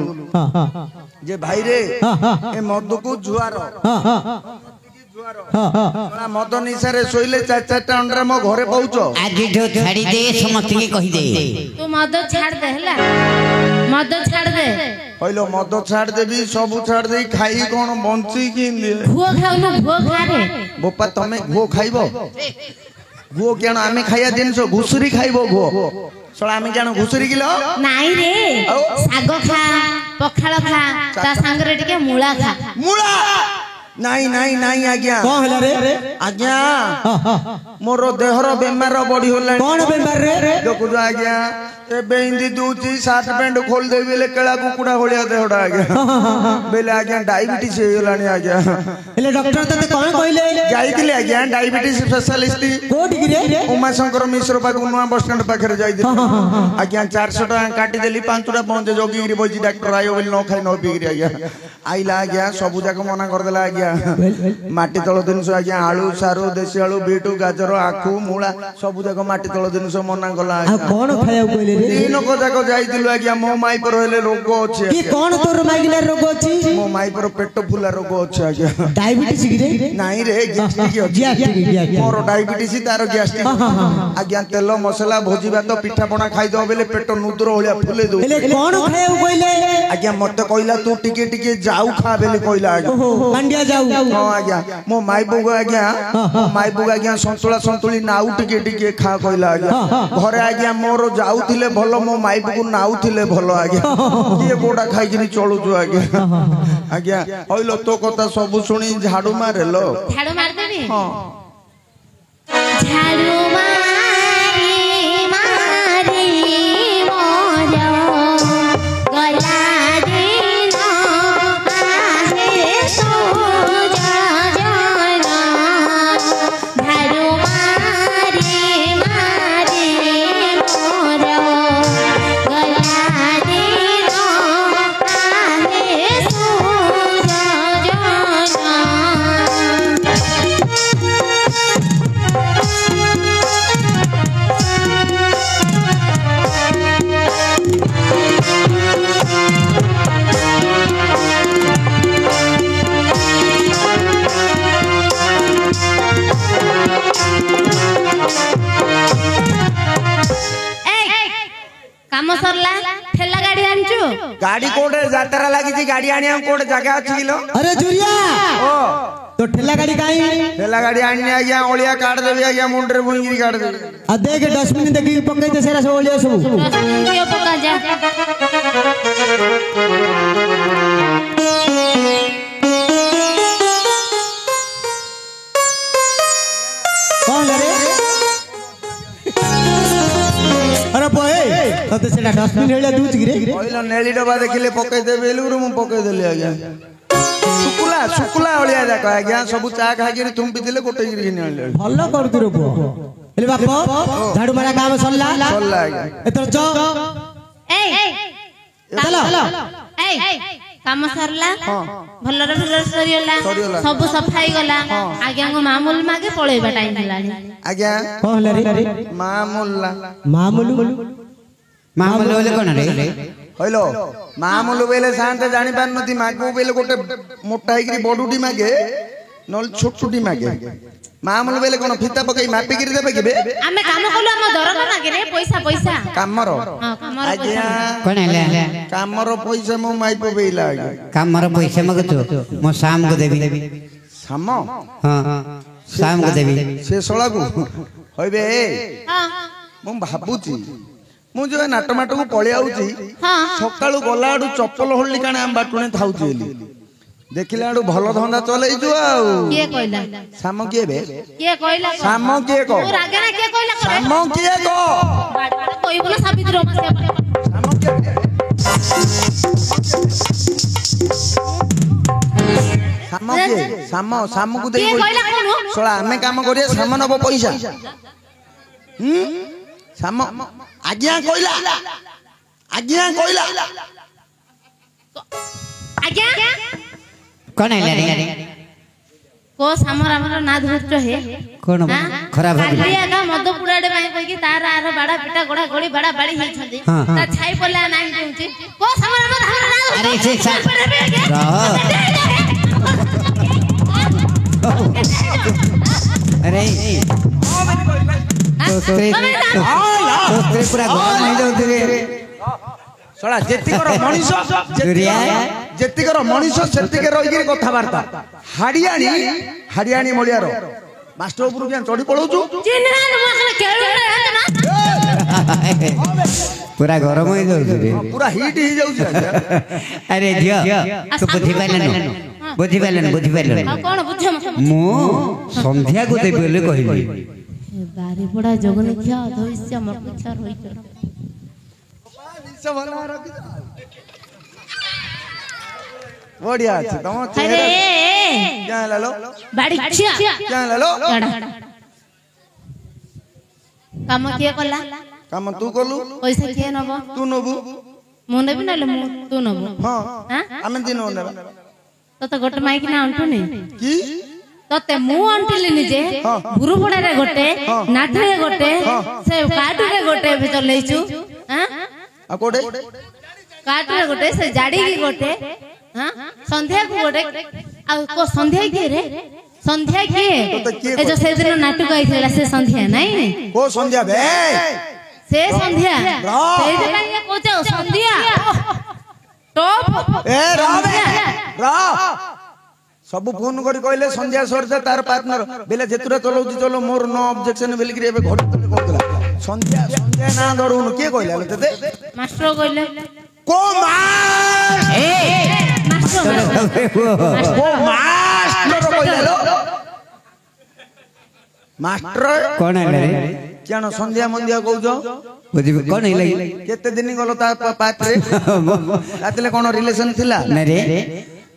[SPEAKER 2] ଯେ ଭାଇ ରେ ଏ ମଦକୁ ଜୁଆର ମଦ ନିଶାରେ ଶୋଇଲେ 4ଟା ଅଣ୍ଡା ମୋ ଘରେ ପହୁଛ
[SPEAKER 1] ଆଜି ଯୋଉ ଛାଡି ଦେ ସମସ୍ତଙ୍କୁ କହିଦେ
[SPEAKER 3] ତୁ ମଦ ଛାଡ ଦେ ହେଲା ମଦ ଛାଡ ଦେ
[SPEAKER 2] କହିଲ ମଦ ଛାଡିଦେବି ସବୁ ଛାଡିଦେଇ ଖାଇ କଣ ବଞ୍ଚିକି
[SPEAKER 3] ଘୁଅ ଖାଉନୁ ଘୁଅ ଖାରେ
[SPEAKER 2] ବୋପା ତମେ ଘୁଅ ଖାଇବ ଘୁଅ କେଣ ଆମେ ଖାଇବା ଜିନିଷ ଘୁଷୁରୀ ଖାଇବ ଘୁଅ ଶଳା ଆମେ କେଣ ଘୁଷୁରୀ କିଲ
[SPEAKER 3] ନାଇଁ ରେ ଶାଗ ଖା ପଖାଳ ଖା ତା ସାଙ୍ଗରେ ଟିକେ ମୂଳା ଖା
[SPEAKER 2] ମୂଳା ନାଇଁ ଆଜ୍ଞା
[SPEAKER 5] କଣ ହେଲା ରେ
[SPEAKER 2] ଆଜ୍ଞା ମୋର ଦେହର ବେମାର ବଢି ଗଲାଣି
[SPEAKER 5] କଣ ବେମାର ରେ
[SPEAKER 2] ଦେଖୁଛ ଆଜ୍ଞା ଏବେ ହିନ୍ଦି ଦଉଛି ସାର୍ଟ ପ୍ୟାଣ୍ଟ ଖୋଲି ଦେବି ବେଲେ କେଳା କୁକୁଡ଼ା ଭଳିଆ ଦେହଟା ଆଜ୍ଞା ବେଲେ ଆଜ୍ଞା ଡାଇବେଟିସ୍ ହେଇଗଲାଣି ଆଜ୍ଞା
[SPEAKER 5] ହେଲେ ଡକ୍ଟର ତତେ କଣ କହିଲେ
[SPEAKER 2] ଯାଇଥିଲି ଆଜ୍ଞା ଡାଇବେଟିସ୍ ସ୍ପେଶାଲିଷ୍ଟ
[SPEAKER 5] କୋଉଠିକି ରେ
[SPEAKER 2] ଉମାଶଙ୍କର ମିଶ୍ର ପାଖକୁ ନୂଆ ବସ୍ ଷ୍ଟାଣ୍ଡ ପାଖରେ ଯାଇଥିଲି ଆଜ୍ଞା 400 ଟଙ୍କା କାଟିଦେଲି 5ଟା ପହଞ୍ଚେ ଜଗିକିରି ବଇଛି ଡାକ୍ତର ଆଇବ ବୋଲି ନ ଖାଇ ନ ପିଇକିରି ଆଜ୍ଞା ଆଇଲା ଆଜ୍ଞା ସବୁ ଯାକ ମନା କରିଦେଲା ଆଜ୍ଞା ମାଟି ତଳ ଜିନିଷ ଆଜ୍ଞା ଆଳୁ ସାରୁ ଦେଶୀ ଆଳୁ ବିଟ ଗାଜର ଆଖୁ ମୂଳା ସବୁ ଯାକ ମାଟି ତଳ ଜିନିଷ ମନା କଲା
[SPEAKER 5] ଆଉ କଣ ଖାଇବାକୁ କହିଲେ ରେ
[SPEAKER 2] 3 ଲୋକ ଯାକ ଯାଇଥିଲୁ ଆଜ୍ଞା ମୋ ମାଇପର ହେଲେ ରୋଗ ଅଛି
[SPEAKER 5] କି କଣ ତୋର ମାଇକିନା ରୋଗ ଅଛି
[SPEAKER 2] ମୋ ମାଇପର ପେଟ ଫୁଲା ରୋଗ ଅଛି ଆଜ୍ଞା
[SPEAKER 5] ଡାଇବେଟିସ୍ କି ରେ
[SPEAKER 2] ନାଇଁ ରେ ଗ୍ୟାଷ୍ଟ୍ରିକ୍ ଅଛି ମୋର ଡାଇବେଟିସ୍ ତାର ଗ୍ୟାଷ୍ଟ୍ରିକ୍ ଆଜ୍ଞା ତେଲ ମସଲା ଭୋଜି ଭାତ ପିଠା ପଣା ଖାଇଦବ ବେଲେ ପେଟ ନୁଦୁର ଭଳିଆ ଫୁଲେଇ ଦଉ
[SPEAKER 5] ହେଲେ କଣ ଖାଇବାକୁ କହିଲେ
[SPEAKER 2] ଆଜ୍ଞା ମତେ କହିଲା ତୁ ଟିକେ ଟିକେ ଯାଉ ଖା ବେଲେ କହିଲା ଆଜ୍ଞା
[SPEAKER 5] ମାଣ୍ଡିଆ ଯାଉ
[SPEAKER 2] ହଁ ଆଜ୍ଞା ମୋ ମାଇପୁକୁ ଆଜ୍ଞା ସନ୍ତୁଳା ସନ୍ତୁଳି ନାଉ ଟିକେ ଟିକେ ଖା କହିଲା ଆଜ୍ଞା ଘରେ ଆଜ୍ଞା ମୋର ଯାଉଥିଲେ नाचुले भल मो माइप को नाउथिले भल आज्ञा किए कोडा खाइकिनी चलुछु आज्ञा आज्ञा होइलो तो कथा सब सुनी झाड़ू मारे लो
[SPEAKER 3] झाड़ू मार देबी
[SPEAKER 2] हां
[SPEAKER 3] झाड़ू मारे मारे मोर गला दिन आहे तो जाजना झाड़ू मारे मारे मोर गला दिन आहे तो जाजना काम सरला ठेला गाड़ी आनचु
[SPEAKER 2] गाड़ी कोडे जातरा लागी जी गाड़ी आनिया कोडे जगह अछि किलो
[SPEAKER 5] अरे जुरिया
[SPEAKER 2] ओ
[SPEAKER 5] तो ठेला गाड़ी काई
[SPEAKER 2] ठेला गाड़ी आनिया आज्ञा ओलिया काट देबी आज्ञा मुंडरे बुंगी काट देबी
[SPEAKER 5] आ देख डस्टबिन देखि पकई दे सेरा सब ओलिया सब
[SPEAKER 3] क्यों पका जा
[SPEAKER 5] कौन रे अरे बोए तो सेरा डस्टबिन हेला दूच गिरे
[SPEAKER 2] ओइलो नेली डबा देखिले पकई देबे एलुरु मु पकई देली आज्ञा सुकुला सुकुला ओलिया जाक आज्ञा सब चा खाइकिनी तुम पिदिले गोटे गिरी नि
[SPEAKER 5] भलो कर दु रे बो एले बाप झाड़ू मारा काम सरला
[SPEAKER 2] चलला आज्ञा
[SPEAKER 5] एतर च चलो
[SPEAKER 3] काम सरला भलरे भलरे सरियला सब सफाई गला आज्ञा को मामूल मागे पळेबा टाइम हेलानी
[SPEAKER 2] आज्ञा
[SPEAKER 5] कौन रे
[SPEAKER 2] मामुल्ला
[SPEAKER 5] मामूलू
[SPEAKER 1] मामूल बोले कोन रे
[SPEAKER 2] होइलो मामुलु बेले शांत जानि पान नथि मागो बेले गोटे मोटा हिकरी बडुडी मागे नल छोटुडी मागे मामुलु बेले कोन फिता पकई मापी गिरी देबे केबे
[SPEAKER 3] आमे काम कलु हम दरका मागे रे पैसा पैसा
[SPEAKER 2] कामर
[SPEAKER 3] हां कामर
[SPEAKER 2] आज्ञा
[SPEAKER 1] कोन हेले
[SPEAKER 2] कामर पैसा मो माइप बेइला आज्ञा
[SPEAKER 1] कामर पैसा मगतो मो शाम को देबी
[SPEAKER 2] साम
[SPEAKER 1] हां शाम को देबी
[SPEAKER 2] से सळा को होइबे
[SPEAKER 3] हां
[SPEAKER 2] मु भाबुची मु जो नाटमाट को पळे आउची
[SPEAKER 3] हां
[SPEAKER 2] सकाळू गला आडू चप्पल होल्ली काने हम बाटुने थाउची एली देखिला आडू भलो धंदा चलै छु आउ
[SPEAKER 3] के कहला
[SPEAKER 2] साम के बे
[SPEAKER 3] के कहला
[SPEAKER 2] साम के को
[SPEAKER 3] तू रागे ना के कहला करे
[SPEAKER 2] साम के को
[SPEAKER 3] बाड़ कोई बोला साबित रो मसे
[SPEAKER 2] साम के साम को दे
[SPEAKER 3] के कहला कोन
[SPEAKER 2] सोला हमें काम करिए साम नबो पैसा साम आज्ञा कोइला
[SPEAKER 3] आज्ञा
[SPEAKER 1] कोन हेले रे
[SPEAKER 3] को सामर हमर ना धुच हे
[SPEAKER 1] कोन खराब हो
[SPEAKER 3] कालिया का मद पुडाडे माई कहि कि तार आर बाडा पिटा गोडा गोडी बाडा बाडी हे छथि ता छाई पला नाही कहउची को सामर हमर ना
[SPEAKER 1] अरे से अरे तो पूरा घर नहीं जाउती रे
[SPEAKER 2] सोला जेतिकर मनीष जेतिकर मनीष सेतिके रहि गिरी कथा वार्ता हाडियानी मोलियारो मास्टर उपरु क्या चढ़ी पड़ौछु
[SPEAKER 3] चिन्हान मसला केळु ना
[SPEAKER 1] पूरा गरम हो जाउती रे
[SPEAKER 2] पूरा हीट ही जाउछ
[SPEAKER 1] अरे झियो तो बुझी पाइलन
[SPEAKER 3] कोन बुझम
[SPEAKER 1] मु संध्या को देबे ले कहिबी
[SPEAKER 3] बारी पड़ा जगन्नाथ भविष्य मकुचार होई कर
[SPEAKER 2] बढ़िया আছে তোমার
[SPEAKER 3] अरे
[SPEAKER 2] क्या लालो
[SPEAKER 3] बाड़ी
[SPEAKER 2] क्या लालो
[SPEAKER 3] काम किए कला
[SPEAKER 2] काम तू कलु
[SPEAKER 3] पैसा किए नब
[SPEAKER 2] तू नबु
[SPEAKER 3] मु नेबी नले मु तू नबु
[SPEAKER 2] हां
[SPEAKER 3] हां
[SPEAKER 2] आमे दिन नेबा
[SPEAKER 3] तो गोटे माइक ना अंटू नहीं
[SPEAKER 2] की
[SPEAKER 3] तते मु अंटिली निजे गुरु पड़ा रे गोटे नाठी रे गोटे से काटू रे गोटे भी चलेइछु हां
[SPEAKER 2] आ कोडे
[SPEAKER 3] काटू रे गोटे से जाडी की गोटे हां संध्या को गोटे आ को संध्या के रे संध्या के ए जो से दिन नाटक आइथिला से संध्या नहीं
[SPEAKER 2] को संध्या बे
[SPEAKER 3] से संध्या से दिन ये कोचे संध्या टॉप
[SPEAKER 2] ए रा सब फोन करी कहले संध्या सरते तार पार्टनर बेले जेतुरा चलौची चलो मोर नो ऑब्जेक्शन बेली रे घोड़ी तले कहला সন্ধ্যা সন্ধ্যা না ধরুন কে কইলা লো তেতে
[SPEAKER 3] মাস্টার কইলে
[SPEAKER 2] কো মা
[SPEAKER 3] মাস্টার
[SPEAKER 2] কো মাস্টার কইলা লো মাস্টার
[SPEAKER 1] কোন হইলা রে
[SPEAKER 2] কেন সন্ধ্যা মন্দিয়া কହୁଛ
[SPEAKER 1] বুঝিবি কোন হইলা
[SPEAKER 2] কেতে দিন গলো তা পাত্রে তাতলে কোন রিলেশন থিলা
[SPEAKER 1] না রে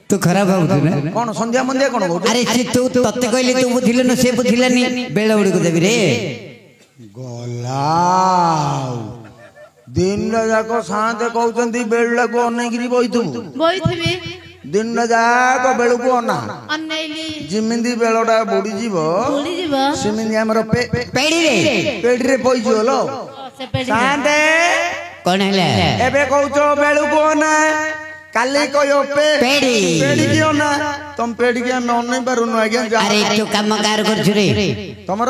[SPEAKER 1] তু খরাপ ভাবুଛୁ না
[SPEAKER 2] কোন সন্ধ্যা মন্দিয়া কোন কହୁଛ
[SPEAKER 1] আরে সে তু ততে কইলে তু বুঝিল না সে বুঝিলানি বেলা উড়িକୁ দেবি রে
[SPEAKER 2] গলাও দিন যাক সাঁতে কହୁଛନ୍ତି বেଳକୁ ଅନେଇକିରି ବଇଥିବୁ
[SPEAKER 3] বইথিবি
[SPEAKER 2] ଦିନ ଯାକ ବେଳକୁ ଅନା
[SPEAKER 3] অনেইলি
[SPEAKER 2] ଯେମିତି ବେଳଟା ବୁଡିଯିବ
[SPEAKER 3] ভুলি যাব
[SPEAKER 2] ସେମିତି ଆମର
[SPEAKER 1] পেড়ি রে
[SPEAKER 2] ପେଡିରେ ବଇଯିବ ଲୋ
[SPEAKER 3] সে পেডি
[SPEAKER 2] ସାଁତେ
[SPEAKER 1] কোন হইলা
[SPEAKER 2] ଏବେ କହୁଛ ବେଳକୁ ଅନା କାଲି କହିବ
[SPEAKER 1] পেড়ি
[SPEAKER 2] ପେଡିକି ଅନା ତମ ପେଡିକି ଆମେ ଅନେଇ ପାରୁନୁ ଆଜ୍ଞା
[SPEAKER 1] আরে তু কাম কার করছু রে
[SPEAKER 2] ତମର